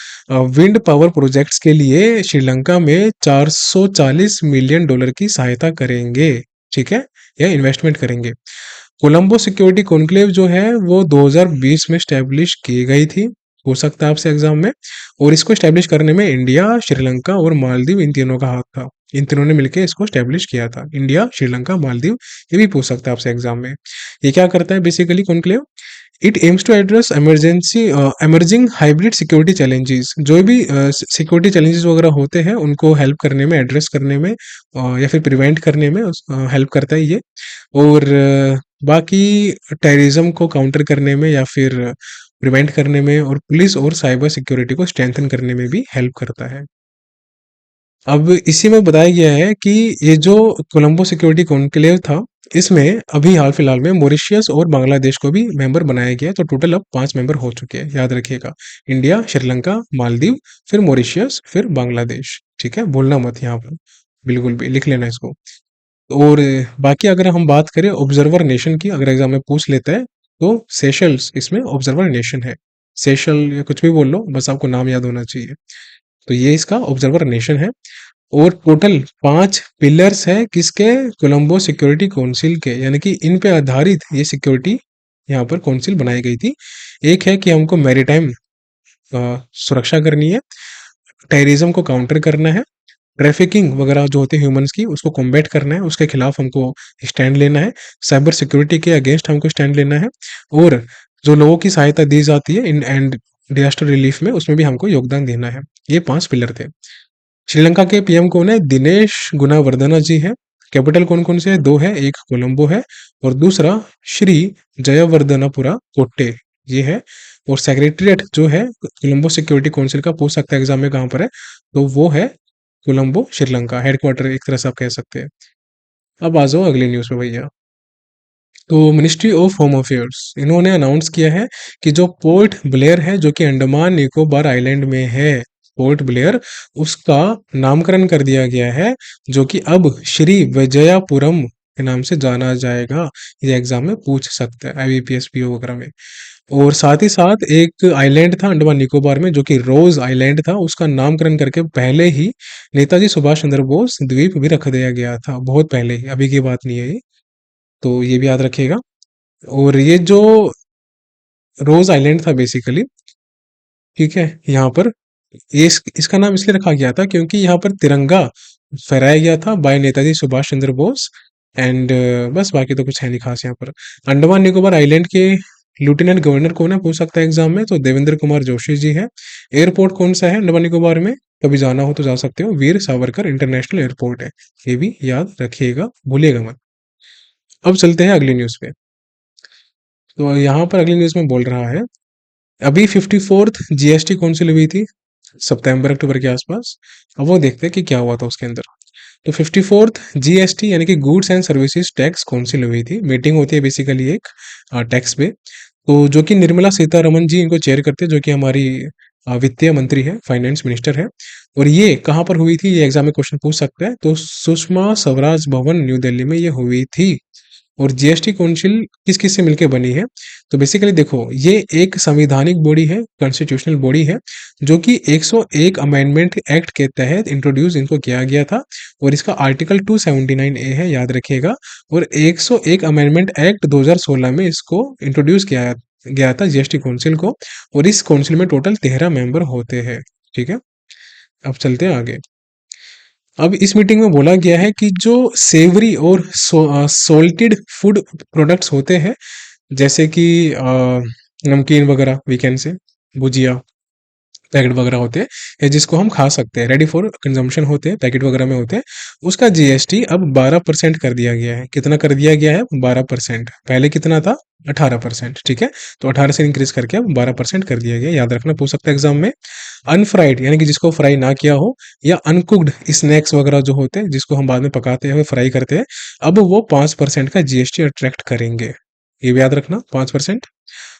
विंड पावर प्रोजेक्ट्स के लिए श्रीलंका में $440 मिलियन की सहायता करेंगे, ठीक है, या इन्वेस्टमेंट करेंगे। कोलंबो सिक्योरिटी कॉन्क्लेव जो है वो 2020 में स्टैब्लिश की गई थी, हो सकता है आपसे एग्जाम में, और इसको स्टैब्लिश करने में इंडिया, श्रीलंका और मालदीव इन तीनों का हाथ था, इन तीनों ने मिलकर इसको स्टैब्लिश किया था, इंडिया, श्रीलंका, मालदीव। ये भी पूछ सकता है आपसे एग्जाम में। ये क्या करता है basically conclave? It aims to address emergency emerging hybrid security challenges, जो भी सिक्योरिटी चैलेंजेस वगैरह होते हैं उनको हेल्प करने में, एड्रेस करने में, या फिर प्रिवेंट करने में हेल्प करता है ये। और बाकी टेररिज्म को काउंटर करने में या फिर प्रिवेंट करने में, और पुलिस और साइबर सिक्योरिटी को स्ट्रेंथन करने में भी हेल्प करता है। अब इसी में बताया गया है कि ये जो कोलंबो सिक्योरिटी कॉन्क्लेव था, इसमें अभी हाल फिलहाल में मॉरिशियस और बांग्लादेश को भी मेंबर बनाया गया है, तो टोटल अब 5 मेंबर हो चुके हैं, याद रखिएगा। इंडिया, श्रीलंका, मालदीव, फिर मॉरिशियस, फिर बांग्लादेश, ठीक है, भूलना मत यहाँ पर, बिल्कुल भी लिख लेना इसको। और बाकी अगर हम बात करें ऑब्जर्वर नेशन की, अगर एग्जाम में पूछ लेता है, तो सेशल्स इसमें ऑब्जर्वर नेशन है। सेशल या कुछ भी बोल लो, बस आपको नाम याद होना चाहिए। तो ये इसका ऑब्जर्वर नेशन है। और टोटल 5 पिलर्स है किसके? कोलंबो सिक्योरिटी काउंसिल के, यानी कि इन पे आधारित ये सिक्योरिटी यहाँ पर काउंसिल बनाई गई थी। एक है कि हमको मैरीटाइम सुरक्षा करनी है, टेररिज्म को काउंटर करना है, ट्रैफिकिंग वगैरह जो होते हैं ह्यूमंस की, उसको कॉम्बैट करना है, उसके खिलाफ हमको स्टैंड लेना है, साइबर सिक्योरिटी के अगेंस्ट हमको स्टैंड लेना है, और जो लोगों की सहायता दी जाती है इन एंड डिजास्टर रिलीफ में, उसमें भी हमको योगदान देना है। ये 5 पिलर थे। श्रीलंका के पीएम कौन है? दिनेश गुनावर्धना जी है। कैपिटल कौन कौन से है? 2 है, एक कोलंबो है और दूसरा श्री जयवर्धनापुरा कोट्टे, ये है। और सेक्रेटरीट जो है कोलंबो सिक्योरिटी काउंसिल का, पूछ सकता है एग्जाम में कहाँ पर है, तो वो है कोलंबो, श्रीलंका, हेडक्वार्टर एक तरह से आप कह सकते हैं। अब आ जाओ अगली न्यूज पे भैया। तो मिनिस्ट्री ऑफ होम अफेयर्स, इन्होंने अनाउंस किया है कि जो पोर्ट ब्लेयर है, जो कि अंडमान निकोबार आइलैंड में है, पोर्ट ब्लेयर, उसका नामकरण कर दिया गया है, जो कि अब श्री विजयापुरम के नाम से जाना जाएगा। ये एग्जाम में पूछ सकता है, IBPS PO वगैरह में। और साथ ही साथ एक आइलैंड था अंडमान निकोबार में, जो कि रोज आइलैंड था, उसका नामकरण करके पहले ही नेताजी सुभाष चंद्र बोस द्वीप भी रख दिया गया था, बहुत पहले ही, अभी की बात नहीं है ये, तो ये भी याद रखिएगा। और ये जो रोज आइलैंड था बेसिकली, ठीक है, यहाँ पर इसका नाम इसलिए रखा गया था क्योंकि यहाँ पर तिरंगा फहराया गया था बाय नेताजी सुभाष चंद्र बोस। एंड बस बाकी तो कुछ है नहीं खास यहाँ पर। अंडमान निकोबार आइलैंड के लेफ्टिनेंट गवर्नर कौन है, पूछ सकता है एग्जाम में, तो देवेंद्र कुमार जोशी जी है। एयरपोर्ट कौन सा है अंडमान निकोबार में, कभी जाना हो तो जा सकते हो, वीर सावरकर इंटरनेशनल एयरपोर्ट है, ये भी याद रखिएगा, भूलिएगा मत। अब चलते हैं अगली न्यूज पे। तो यहाँ पर अगली न्यूज में बोल रहा है, अभी 54th GST काउंसिल हुई थी, सितंबर अक्टूबर के आसपास। अब वो देखते हैं कि क्या हुआ था उसके अंदर। तो 54th जीएसटी यानी कि goods and services tax council हुई थी। मीटिंग होती है बेसिकली एक टैक्स पे। तो जो कि निर्मला सीतारमन जी इनको चेयर करते हैं, जो कि हमारी वित्तीय मंत्री है, फाइनेंस मिनिस्टर है। और ये कहाँ पर हुई थी, ये एग्जाम में क्वेश्चन पूछ सकता है। तो सुषमा स्वराज भवन न्यू दिल्ली में ये हुई थी। और जीएसटी काउंसिल किस किस से मिलकर बनी है, तो बेसिकली देखो ये एक संवैधानिक बॉडी है, कॉन्स्टिट्यूशनल बॉडी है, जो कि 101 अमेंडमेंट एक्ट के तहत इंट्रोड्यूस इनको किया गया था। और इसका आर्टिकल 279A है, याद रखिएगा। और 101 अमेंडमेंट एक्ट 2016 में इसको इंट्रोड्यूस किया गया था जीएसटी काउंसिल को। और इस काउंसिल में टोटल 13 मेंबर होते हैं। ठीक है, अब चलते हैं आगे। अब इस मीटिंग में बोला गया है कि जो सेवरी और सॉल्टेड फूड प्रोडक्ट्स होते हैं, जैसे कि नमकीन वगैरह, वीकेंड से भुजिया पैकेट वगैरह होते हैं, या जिसको हम खा सकते हैं, रेडी फॉर कंजम्पशन होते हैं, पैकेट वगैरह में होते हैं, उसका जीएसटी अब 12% कर दिया गया है। कितना कर दिया गया है? 12%। पहले कितना था? 18%। ठीक है, तो 18 से इंक्रीज करके अब 12% कर दिया गया। याद रखना, पूछ सकता है एग्जाम में। अनफ्राइड यानी कि जिसको फ्राई ना किया हो, या अनकुक्ड स्नैक्स वगैरह जो होते हैं, जिसको हम बाद में पकाते हैं, फ्राई करते हैं, अब वो 5% का जीएसटी अट्रैक्ट करेंगे। ये भी याद रखना, 5%।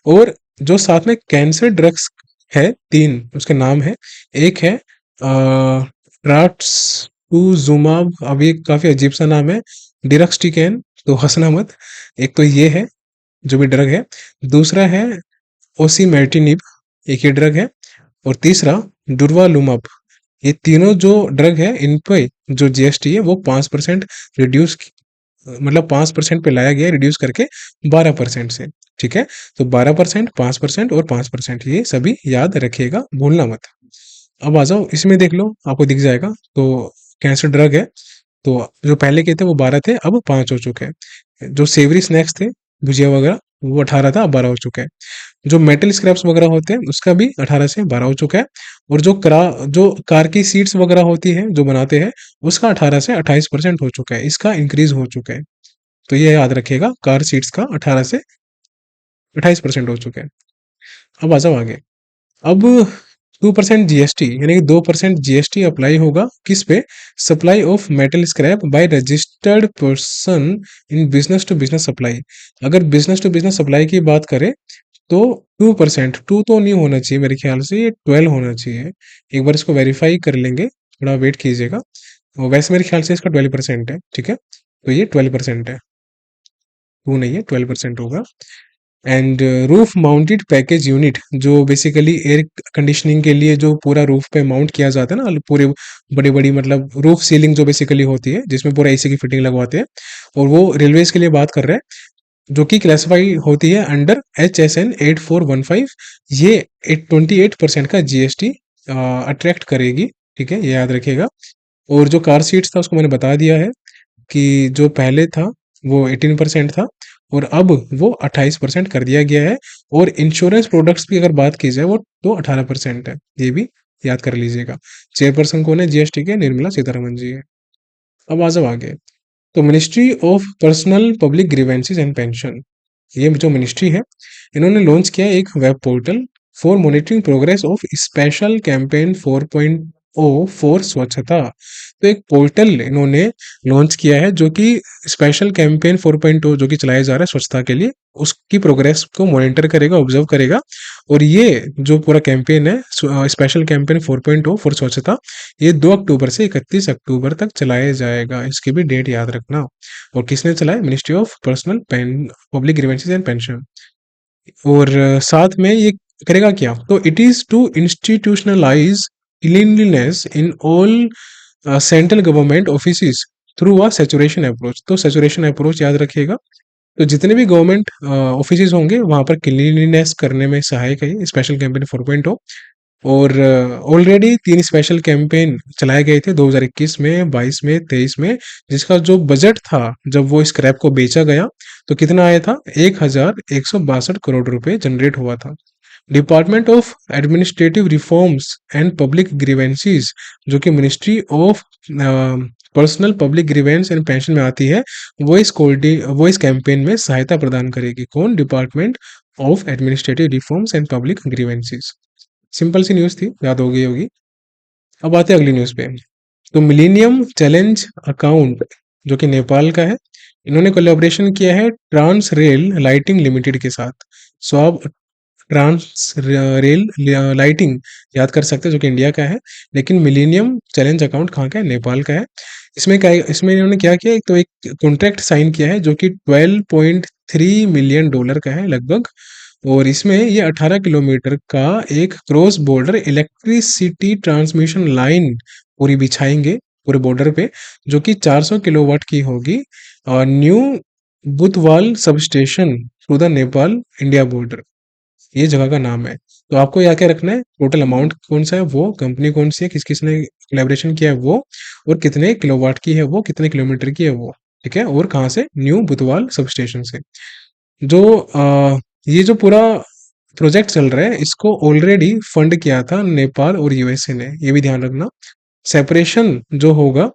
और जो साथ में कैंसर ड्रग्स है, तीन उसके नाम है। एक है ट्राट्सुजुमाब, अब ये काफी अजीब सा नाम है। डिरक्सटिकेन, तो हंसना मत। एक तो ये है जो भी ड्रग है। दूसरा है ओसिमेटिनिब, एक ये ड्रग है। और तीसरा डुर्वालुमाब। ये तीनों जो ड्रग है, इन पे जो जीएसटी है वो 5% रिड्यूस, मतलब 5% पे लाया गया, रिड्यूस करके 12% से। ठीक है, तो 12%, 5% और 5%, ये सभी याद रखिएगा, भूलना मत। अब आ जाओ, इसमें देख लो, आपको दिख जाएगा। तो कैंसर ड्रग है, तो जो पहले के थे वो 12 थे, अब 5 हो चुके हैं। जो सेवरी स्नैक्स थे, भुजिया वगैरह, वो 18 था, अब 12 हो चुका है। जो मेटल स्क्रैप्स वगैरह होते हैं, उसका भी 18 से 12 हो चुका है। और जो कार की सीट्स वगैरह होती है जो बनाते हैं, उसका 18 से 28% हो चुका है, इसका इंक्रीज हो चुका है। तो ये याद रखिएगा, कार सीट्स का 18 से 28% हो चुका है। अब आ जाओ आगे। अब 2% जीएसटी यानी कि 2% जीएसटी अप्लाई होगा किस पे? Supply of metal scrap by registered person in business to business supply. अगर बिजनेस टू बिजनेस सप्लाई की बात करें, तो 2%, टू तो नहीं होना चाहिए मेरे ख्याल से, ये 12 होना चाहिए। एक बार इसको वेरीफाई कर लेंगे, थोड़ा वेट कीजिएगा। वैसे मेरे ख्याल से इसका 12% है। ठीक है, तो ये 12% है, टू नहीं है, 12% होगा। And roof mounted package unit, जो बेसिकली एयर कंडीशनिंग के लिए जो पूरा रूफ पे माउंट किया जाता है ना, पूरे बड़ी बड़ी, मतलब रूफ सीलिंग जो बेसिकली होती है, जिसमें पूरा एसी की फिटिंग लगवाते हैं, और वो रेलवेज के लिए बात कर रहे हैं, जो कि क्लासिफाई होती है अंडर HSN 8415। ये 28% का जीएसटी अट्रैक्ट करेगी। ठीक है, ये याद रखिएगा। और जो कार सीट्स था उसको मैंने बता दिया है कि जो पहले था वो 18% था, और अब वो 28% कर दिया गया है। और इंश्योरेंस प्रोडक्ट्स की अगर बात की जाए, वो तो 18% है, ये भी याद कर लीजिएगा। चेयरपर्सन कौन है जीएसटी के? निर्मला सीतारमन जी है। अब आ जाओ आगे। तो ministry of personal public grievances and pension, ये जो मिनिस्ट्री है, इन्होंने लॉन्च किया है एक web portal for monitoring progress of special campaign 4.0 for स्वच्छता। तो एक पोर्टल इन्होंने लॉन्च किया है, जो कि स्पेशल कैंपेन 4.0 जो कि चलाया जा रहा है स्वच्छता के लिए, उसकी प्रोग्रेस को मॉनिटर करेगा, ऑब्जर्व करेगा। और ये जो पूरा कैंपेन है, स्पेशल कैंपेन 4.0 फॉर स्वच्छता, ये 2 अक्टूबर से 31 अक्टूबर तक चलाया जाएगा। इसकी भी डेट याद रखना। और किसने चलाया? Ministry of personal public grievances and pension. और साथ में ये करेगा क्या? तो it is to institutionalise cleanliness in all central government office through a saturation approach. तो सैचुरेशन अप्रोच याद रखिएगा। तो जितने भी गवर्नमेंट ऑफिस होंगे, वहां पर क्लीनलीनेस करने में सहायक है स्पेशल कैंपेन 4.0। और ऑलरेडी 3 स्पेशल कैंपेन चलाए गए थे 2021 में, 22 में, 23 में, जिसका जो बजट था जब वो स्क्रैप को बेचा गया, तो कितना आया था? 1162 रुपए जनरेट हुआ था। Department of administrative reforms and public grievances, जो कि ministry of personal public grievance and pension में आती है, वो इस कैंपेन में सहायता प्रदान करेगी। कौन? Department of administrative reforms and public grievances. Simple सी न्यूज़ थी, याद हो गई होगी। अब आते हैं अगली न्यूज़ पे। तो मिलेनियम चैलेंज अकाउंट जो कि नेपाल का है, इन्होंने कोलैबोरेशन किया है ट्रांस रेल लाइटिंग लिमिटेड के साथ। सो आप ट्रांस रेल लाइटिंग याद कर सकते हैं जो कि इंडिया का है, लेकिन मिलेनियम चैलेंज अकाउंट कहाँ का है? नेपाल का है। इसमें क्या इसमें इन्होंने क्या किया, एक तो एक कॉन्ट्रैक्ट साइन किया है जो कि 12.3 मिलियन डॉलर का है लगभग, और इसमें ये 18 किलोमीटर का एक cross border electricity transmission line पूरी बिछाएंगे पूरे बॉर्डर पे, जो कि 400 किलोवाट की होगी, और new Budhwal sub station through the Nepal India border, ये जगह का नाम है। तो आपको यहाँ क्या रखना है, टोटल अमाउंट कौन सा है, वो कंपनी कौन सी है, किस किसने कोलैबोरेशन किया है वो, और कितने किलोवाट की है वो, कितने किलोमीटर की है वो, ठीक है, और कहाँ से, न्यू बुधवाल सब स्टेशन से। जो ये जो पूरा प्रोजेक्ट चल रहा है, इसको ऑलरेडी फंड किया था नेपाल और यूएसए ने, ये भी ध्यान रखना। सेपरेशन जो होगा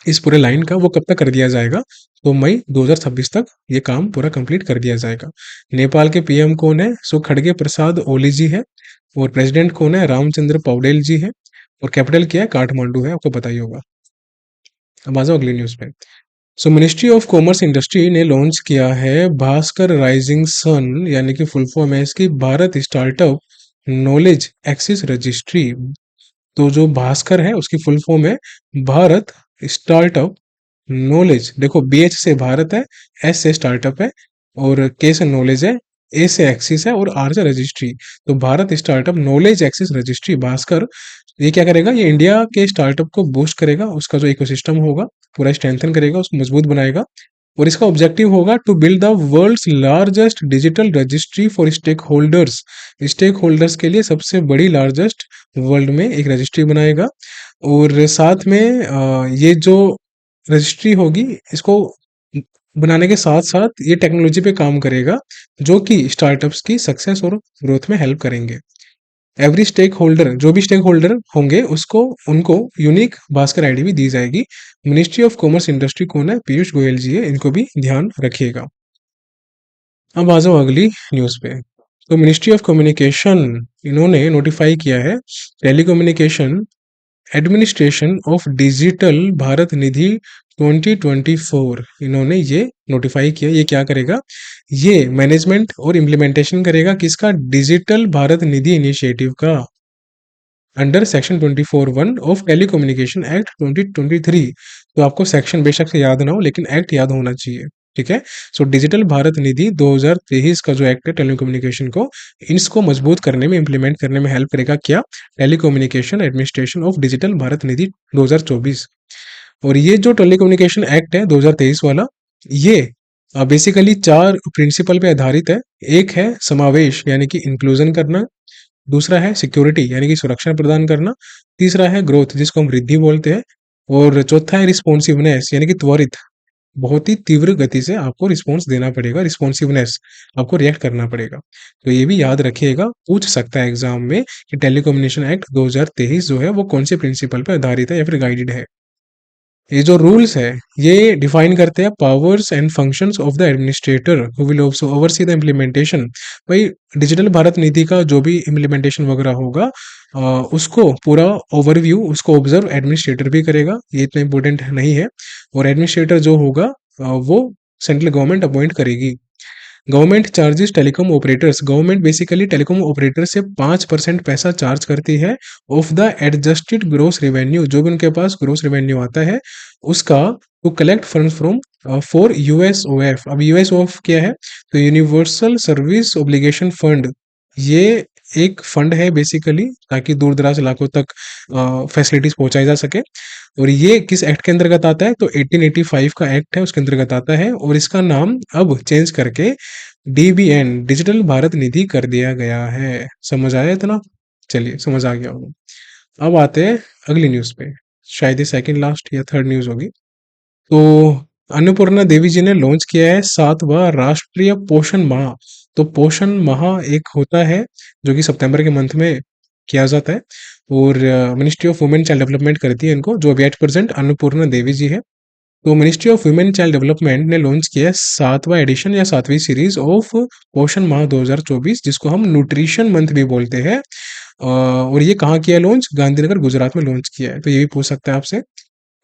इस पूरे लाइन का, वो कब तक कर दिया जाएगा, तो मई 2026 तक ये काम पूरा कंप्लीट कर दिया जाएगा। नेपाल के पीएम कौन है, सो खड़गे प्रसाद ओली जी है, और प्रेसिडेंट कौन है, रामचंद्र पौडेल जी है, और कैपिटल क्या है, काठमांडू है, आपको पता ही होगा। अब आ जाओ अगली न्यूज पे। सो मिनिस्ट्री ऑफ कॉमर्स इंडस्ट्री ने लॉन्च किया है भास्कर राइजिंग सन, यानी कि फुल फॉर्म है इसकी Bharat startup knowledge access registry. तो जो भास्कर है उसकी फुल फॉर्म है भारत स्टार्टअप नॉलेज। देखो, BH से भारत है, S से स्टार्टअप है, और K से नॉलेज है, A से एक्सिस है, और R से रजिस्ट्री। तो Bharat startup knowledge access registry Bhaskar, ये क्या करेगा, ये इंडिया के स्टार्टअप को बूस्ट करेगा, उसका जो इकोसिस्टम होगा पूरा स्ट्रेंथन करेगा, उसको मजबूत बनाएगा। और इसका ऑब्जेक्टिव होगा to build the world's largest digital registry for stakeholders. Stakeholders के लिए सबसे बड़ी लार्जेस्ट वर्ल्ड में एक रजिस्ट्री बनाएगा। और साथ में ये जो रजिस्ट्री होगी, इसको बनाने के साथ साथ ये टेक्नोलॉजी पे काम करेगा, जो कि स्टार्टअप्स की सक्सेस और ग्रोथ में हेल्प करेंगे। एवरी स्टेक होल्डर, जो भी स्टेक होल्डर होंगे उसको, उनको यूनिक भास्कर आईडी भी दी जाएगी। मिनिस्ट्री ऑफ कॉमर्स इंडस्ट्री कौन है, पीयूष गोयल जी है, इनको भी ध्यान रखिएगा। अब आ जाओ अगली न्यूज पे। तो मिनिस्ट्री ऑफ कम्युनिकेशन, इन्होंने नोटिफाई किया है telecommunication administration of digital Bharat Nidhi 2024। इन्होंने ये नोटिफाई किया, ये क्या करेगा, ये मैनेजमेंट और इम्प्लीमेंटेशन करेगा किसका, डिजिटल भारत निधि इनिशिएटिव का, under section 24(1) of telecommunication act 2023। तो आपको सेक्शन बेशक से याद ना हो, लेकिन एक्ट याद होना चाहिए, ठीक है। सो डिजिटल भारत निधि 2023 का जो एक्ट है टेलीकम्युनिकेशन को, इसको मजबूत करने में, इंप्लीमेंट करने में हेल्प करेगा क्या, telecommunication administration of digital Bharat Nidhi 2024। और ये जो टेलीकम्युनिकेशन एक्ट है 2023 वाला, ये बेसिकली 4 प्रिंसिपल पे आधारित है। एक है समावेश, यानी कि इंक्लूजन करना, दूसरा है सिक्योरिटी यानी कि सुरक्षा प्रदान करना, तीसरा है ग्रोथ जिसको हम वृद्धि बोलते हैं, और चौथा है रिस्पॉन्सिवनेस यानी कि त्वरित, बहुत ही तीव्र गति से आपको रिस्पॉन्स देना पड़ेगा, रिस्पॉन्सिवनेस, आपको रिएक्ट करना पड़ेगा। तो ये भी याद रखिएगा, पूछ सकता है एग्जाम में कि टेलीकम्युनिकेशन एक्ट 2023 जो है वो कौन से प्रिंसिपल पर आधारित है या फिर गाइडेड है। ये जो रूल्स है ये डिफाइन करते हैं powers and functions of the administrator who will also oversee the implementation. भाई, डिजिटल भारत नीति का जो भी इम्प्लीमेंटेशन वगैरह होगा, उसको पूरा ओवरव्यू, उसको ऑब्जर्व एडमिनिस्ट्रेटर भी करेगा, ये इतना इंपॉर्टेंट नहीं है। और एडमिनिस्ट्रेटर जो होगा वो सेंट्रल गवर्नमेंट अपॉइंट करेगी। Government charges telecom operators, government basically telecom operator से 5% पैसा चार्ज करती है of the adjusted gross revenue, जो भी उनके पास ग्रोस रेवेन्यू आता है उसका, to collect fund from for USOF. अब यूएसओएफ क्या है, तो यूनिवर्सल सर्विस ओब्लिगेशन फंड, ये एक फंड है बेसिकली, ताकि दूर दराज इलाकों तक फैसिलिटीज पहुंचाई जा सके। और ये किस एक्ट के अंतर्गत आता है, तो 1885 का एक्ट है उसके अंतर्गत आता है, और इसका नाम अब चेंज करके DBN डिजिटल भारत निधि कर दिया गया है। समझ आया इतना? चलिए, समझ आ गया होगा। अब आते हैं अगली न्यूज पे, शायद ये सेकंड लास्ट या थर्ड न्यूज होगी। तो अन्नपूर्णा देवी जी ने लॉन्च किया है 7वां राष्ट्रीय पोषण माह। तो पोषण माह एक होता है जो कि सितंबर के मंथ में किया जाता है, और ministry of women child development करती है इनको, जो अभी एट प्रेजेंट अन्नपूर्णा देवी जी है। तो ministry of women child development ने लॉन्च किया है 7वां एडिशन या 7वीं सीरीज ऑफ पोषण माह 2024, जिसको हम न्यूट्रिशन मंथ भी बोलते हैं। और ये कहाँ किया लॉन्च? गांधीनगर गुजरात में लॉन्च किया है, तो ये भी पूछ सकते हैं आपसे।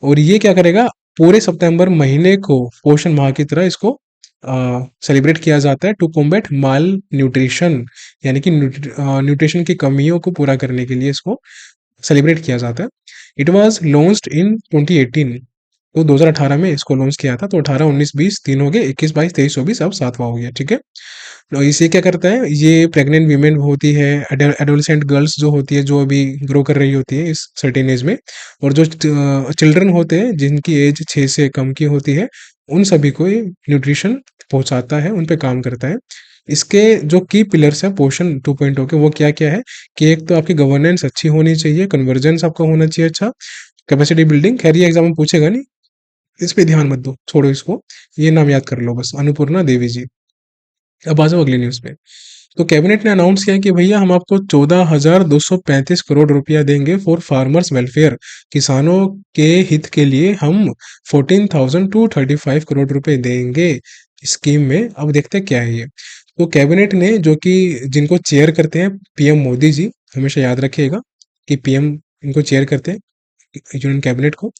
और ये क्या करेगा, पूरे सितंबर महीने को पोषण माह की तरह इसको सेलिब्रेट किया जाता है टू कॉम्बैट माल न्यूट्रिशन, यानी कि न्यूट्रिशन की कमियों को पूरा करने के लिए इसको सेलिब्रेट किया जाता है। इट वाज लॉन्च्ड इन 2018, तो 2018 में इसको लॉन्च किया था। तो 18 19 20 तीन हो गए, 21 22 23 24, अब सातवां हो गया, ठीक है। तो इसे क्या करता है, ये प्रेग्नेंट वीमेन होती है, एडोलसेंट गर्ल्स जो होती है, जो अभी ग्रो कर रही होती है इस सर्टेन एज में, और जो चिल्ड्रन होते हैं जिनकी एज 6 से कम की होती है, उन सभी को ये न्यूट्रिशन पहुंचाता है, उन पे काम करता है। इसके जो की पिलर्स है पोषण 2.0 के, वो क्या क्या है कि एक तो आपकी गवर्नेंस अच्छी होनी चाहिए, कन्वर्जेंस आपका होना चाहिए अच्छा, कैपेसिटी बिल्डिंग, खैर ये एग्जाम में पूछेगा नहीं, इस पे ध्यान मत दो, छोड़ो इसको, ये नाम याद कर लो बस, अन्नपूर्णा देवी जी। अब आ जाओ अगली न्यूज पे। तो कैबिनेट ने अनाउंस किया कि भैया हम आपको 14,235 करोड़ रुपया देंगे फॉर फार्मर्स वेलफेयर, किसानों के हित के लिए हम 14,235 करोड़ रुपए देंगे स्कीम में। अब देखते हैं क्या है ये। तो कैबिनेट ने, जो कि जिनको चेयर करते हैं पीएम मोदी जी, हमेशा याद रखिएगा कि पीएम इनको चेयर करते हैं, यूनियन कैबिनेट को,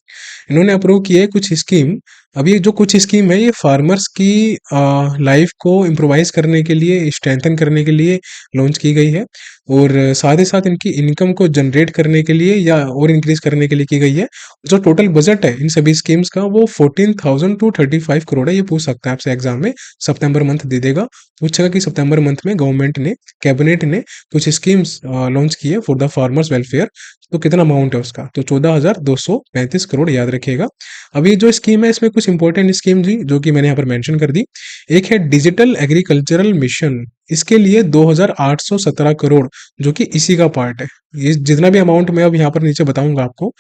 इन्होंने अप्रूव किए कुछ स्कीम। अब ये जो कुछ स्कीम है, ये फार्मर्स की लाइफ को इम्प्रोवाइज करने के लिए, स्ट्रेंथन करने के लिए लॉन्च की गई है, और साथ ही साथ इनकी इनकम को जनरेट करने के लिए या और इंक्रीज करने के लिए की गई है। जो टोटल बजट है इन सभी स्कीम्स का, वो 14,235 करोड़ है। ये पूछ सकता है आपसे एग्जाम में, सितंबर मंथ दे देगा, पूछेगा कि सितंबर मंथ में गवर्नमेंट ने, कैबिनेट ने कुछ स्कीम्स लॉन्च की है फॉर द फार्मर्स वेलफेयर, तो कितना अमाउंट है उसका? तो 14,235 करोड़, याद रखिएगा। अभी जो स्कीम है, इसमें कुछ इंपॉर्टेंट स्कीम थी जो कि मैंने यहाँ पर मेंशन कर दी। एक है डिजिटल एग्रीकल्चरल मिशन, इसके लिए 2,817 करोड़, जो कि इसी का पार्ट है। ये जितना भी अमाउंट मैं अब यहाँ पर नीचे बताऊंगा आपको,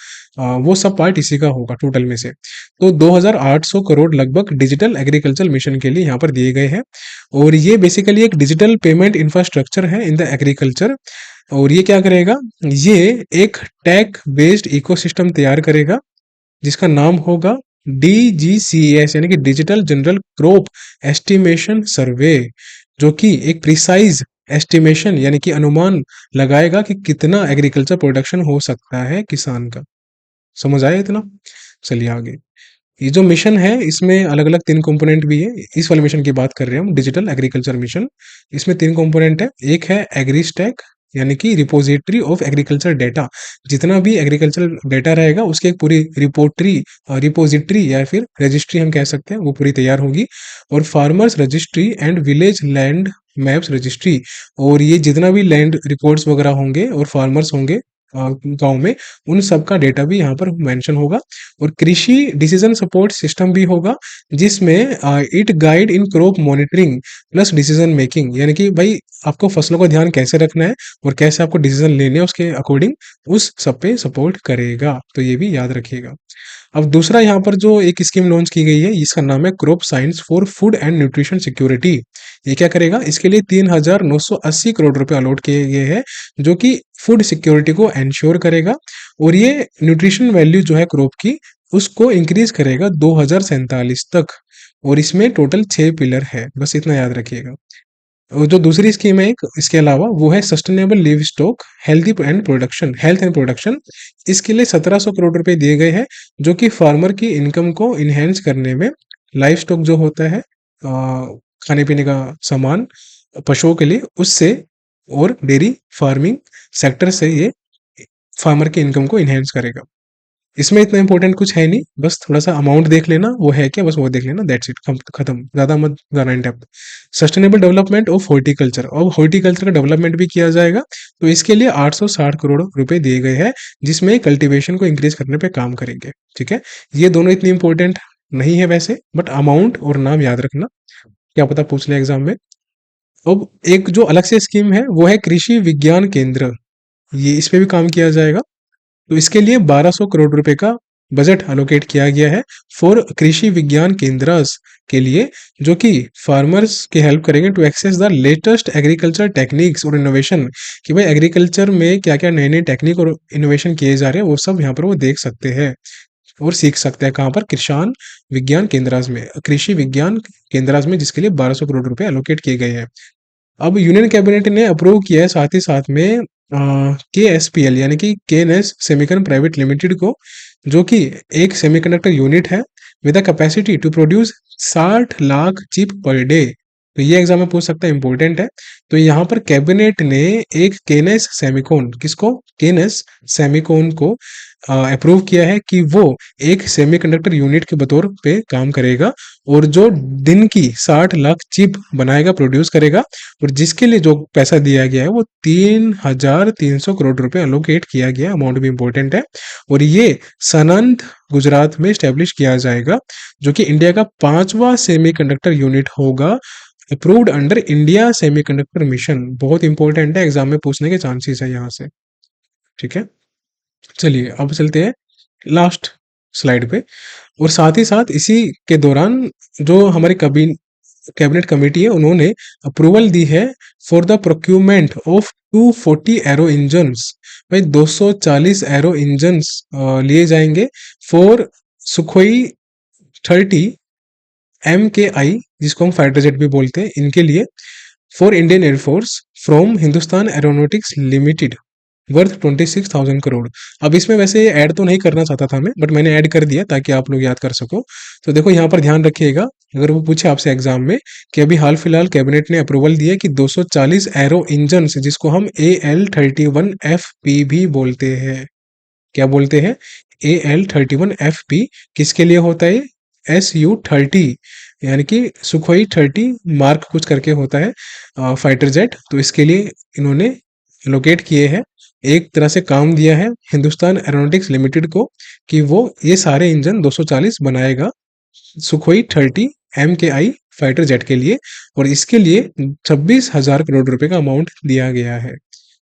वो सब पार्ट इसी का होगा टोटल में से। तो 2,800 करोड़ लगभग डिजिटल एग्रीकल्चर मिशन के लिए यहाँ पर दिए गए हैं। और ये बेसिकली एक डिजिटल पेमेंट इंफ्रास्ट्रक्चर है इन द एग्रीकल्चर। और ये क्या करेगा, ये एक टैग बेस्ड इकोसिस्टम तैयार करेगा, जिसका नाम होगा DGCS, यानी कि डिजिटल जनरल क्रॉप एस्टिमेशन सर्वे, जो कि एक प्रिसाइज एस्टिमेशन यानी कि अनुमान लगाएगा कि कितना एग्रीकल्चर प्रोडक्शन हो सकता है किसान का। समझ आया इतना? चलिए आगे। ये जो मिशन है, इसमें अलग अलग तीन कंपोनेंट भी है। इस वाले मिशन की बात कर रहे हैं हम, डिजिटल एग्रीकल्चर मिशन। इसमें तीन कंपोनेंट है। एक है एग्रीस्टैक, यानी कि रिपोजिटरी ऑफ एग्रीकल्चर डेटा, जितना भी एग्रीकल्चर डेटा रहेगा उसकी एक पूरी रिपोजिटरी या फिर रजिस्ट्री हम कह सकते हैं, वो पूरी तैयार होगी। और farmers registry and village land maps registry, और ये जितना भी लैंड रिकॉर्ड्स वगैरह होंगे और फार्मर्स होंगे गांव में, उन सब का डेटा भी यहाँ पर मेंशन होगा। और कृषि डिसीजन सपोर्ट सिस्टम भी होगा, जिसमें it guide in crop monitoring plus decision making, यानी कि भाई आपको फसलों का ध्यान कैसे रखना है और कैसे आपको डिसीजन लेने हैं उसके अकॉर्डिंग, उस सब पे सपोर्ट करेगा। तो ये भी याद रखिएगा। अब दूसरा यहाँ पर जो एक स्कीम लॉन्च की गई है, इसका नाम है crop science for food and nutrition security. ये क्या करेगा, इसके लिए 3,980 करोड़ रुपए अलॉट किए गए हैं, जो कि फूड सिक्योरिटी को एंश्योर करेगा। और ये न्यूट्रिशन वैल्यू जो है क्रॉप की, उसको इंक्रीज करेगा 2047 तक। और इसमें टोटल 6 पिलर है, बस इतना याद रखिएगा। और जो दूसरी स्कीम है एक इसके अलावा, वो है sustainable live stock health and production. इसके लिए 1,700 करोड़ रुपए दिए गए हैं, जो कि फार्मर की इनकम को इनहेंस करने में, लाइव स्टॉक जो होता है खाने पीने का सामान पशुओं के लिए, उससे और डेयरी फार्मिंग सेक्टर से ये फार्मर की इनकम को इनहेंस करेगा। इसमें इतना इंपॉर्टेंट कुछ है नहीं, बस थोड़ा सा अमाउंट देख लेना, वो है क्या, बस वो देख लेना, दैट्स इट, खत्म, ज्यादा मत जाना in depth. Sustainable development of horticulture, और हॉर्टिकल्चर का डेवलपमेंट भी किया जाएगा, तो इसके लिए 860 करोड़ रुपए दिए गए हैं, जिसमें कल्टीवेशन को इंक्रीज करने पे काम करेंगे। ठीक है, ये दोनों इतनी इंपॉर्टेंट नहीं है वैसे, बट अमाउंट और नाम याद रखना, क्या पता पूछ ले एग्जाम में। अब एक जो अलग से स्कीम है, वो है कृषि विज्ञान केंद्र, ये इस पे भी काम किया जाएगा। तो इसके लिए 1,200 करोड़ रुपए का बजट अलोकेट किया गया है फॉर कृषि विज्ञान केंद्र के लिए, जो कि फार्मर्स की हेल्प करेंगे to access the latest agriculture techniques और इनोवेशन, कि भाई एग्रीकल्चर में क्या क्या नए नए टेक्निक और इनोवेशन किए जा रहे हैं, वो सब यहाँ पर वो देख सकते हैं और सीख सकते हैं। कहाँ पर? किसान विज्ञान केंद्राज में, कृषि विज्ञान केंद्राज में, जिसके लिए 1,200 करोड़ रुपए एलोकेट किए गए हैं। अब यूनियन कैबिनेट ने अप्रूव किया है साथ ही साथ में KSPL यानी कि केएनएस सेमीकन प्राइवेट लिमिटेड को, जो कि एक सेमीकंडक्टर यूनिट है with a capacity to produce 60 lakh chip per day. तो ये एग्जाम में पूछ सकता है, इंपॉर्टेंट है। तो यहाँ पर कैबिनेट ने एक केनेस सेमिकॉन, किसको, केनेस सेमिकॉन को अप्रूव किया है कि वो एक सेमीकंडक्टर यूनिट के बतौर पे काम करेगा, और जो दिन की 60 लाख चिप बनाएगा, प्रोड्यूस करेगा, और जिसके लिए जो पैसा दिया गया है वो 3,300 करोड़ रुपए अलोकेट किया गया, अमाउंट भी इंपॉर्टेंट है। और ये सनंद गुजरात में स्टेब्लिश किया जाएगा, जो कि इंडिया का 5वां सेमीकंडक्टर यूनिट होगा, approved under India semiconductor mission. बहुत इंपॉर्टेंट है, एग्जाम में पूछने के चांसेस है यहाँ से। ठीक है, चलिए अब चलते हैं लास्ट स्लाइड पे। और साथ ही साथ इसी के दौरान जो हमारी कैबिनेट कमेटी है, उन्होंने अप्रूवल दी है for the procurement of 240 arrow engines. भाई 240 एरो इंजन्स लिए जाएंगे फॉर सुखोई 30 MKI, जिसको हम फाइटर जेट भी बोलते हैं, इनके लिए, for Indian air force from Hindustan aeronautics limited, worth 26,000 crore. अब इसमें वैसे ऐड तो नहीं करना चाहता था मैं, बट मैंने ऐड कर दिया ताकि आप लोग याद कर सको। तो देखो यहाँ पर ध्यान रखिएगा, अगर वो पूछे आपसे एग्जाम में कि अभी हाल फिलहाल कैबिनेट ने अप्रूवल दिया कि 240 एरो इंजन, जिसको हम AL-31FP भी बोलते हैं, क्या बोलते हैं, AL-31FP, किसके लिए होता है, SU-30 यानी कि सुखोई 30 मार्क कुछ करके होता है फाइटर जेट। तो इसके लिए इन्होंने लोकेट किए हैं, एक तरह से काम दिया है हिंदुस्तान एरोनॉटिक्स लिमिटेड को कि वो ये सारे इंजन 240 बनाएगा सुखोई 30 MKI फाइटर जेट के लिए, और इसके लिए 26,000 करोड़ रुपए का अमाउंट दिया गया है।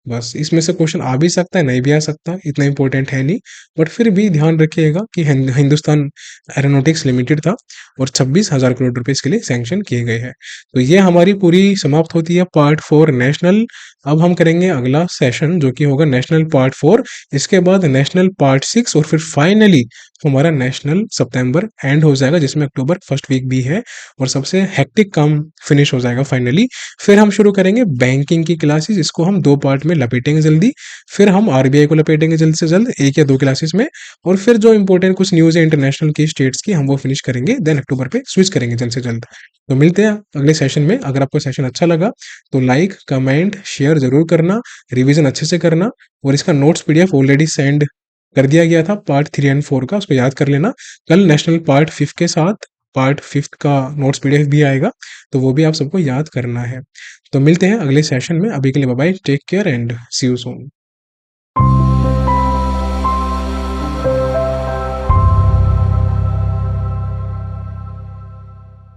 बस इसमें से क्वेश्चन आ भी सकता है, नहीं भी आ सकता, इतना इंपॉर्टेंट है नहीं, बट फिर भी ध्यान रखिएगा कि हिंदुस्तान एरोनॉटिक्स लिमिटेड था, और 26,000 करोड़ रुपए इसके लिए सैंक्शन किए गए हैं। तो ये हमारी पूरी समाप्त होती है पार्ट 4 नेशनल। अब हम करेंगे अगला सेशन, जो कि होगा नेशनल पार्ट 4, इसके बाद नेशनल पार्ट 6, और फिर फाइनली हमारा नेशनल सितंबर एंड हो जाएगा, जिसमें अक्टूबर फर्स्ट वीक भी है, और सबसे हेक्टिक काम फिनिश हो जाएगा फाइनली। फिर हम शुरू करेंगे बैंकिंग की क्लासेस, इसको हम 2 पार्ट में लपेटेंगे जल्दी। फिर हम आरबीआई को लपेटेंगे जल्द से जल्द 1 या 2 क्लासेस में, और फिर जो इंपॉर्टेंट कुछ न्यूज़ है इंटरनेशनल की, स्टेट्स की, हम वो फिनिश करेंगे, देन अक्टूबर पे स्विच करेंगे जल्द से जल्द। तो मिलते हैं अगले सेशन में। अगर आपको सेशन अच्छा लगा तो लाइक, कमेंट, शेयर जरूर करना, रिवीजन अच्छे से करना, और इसका नोट्स PDF ऑलरेडी सेंड कर दिया गया था पार्ट 3 एंड 4 का, उसको याद कर लेना। कल नेशनल पार्ट 5 के साथ पार्ट 5 का नोट्स PDF भी आएगा, तो वो भी आप सबको याद करना है। तो मिलते हैं अगले सेशन में, अभी के लिए bye bye, take care and see you soon.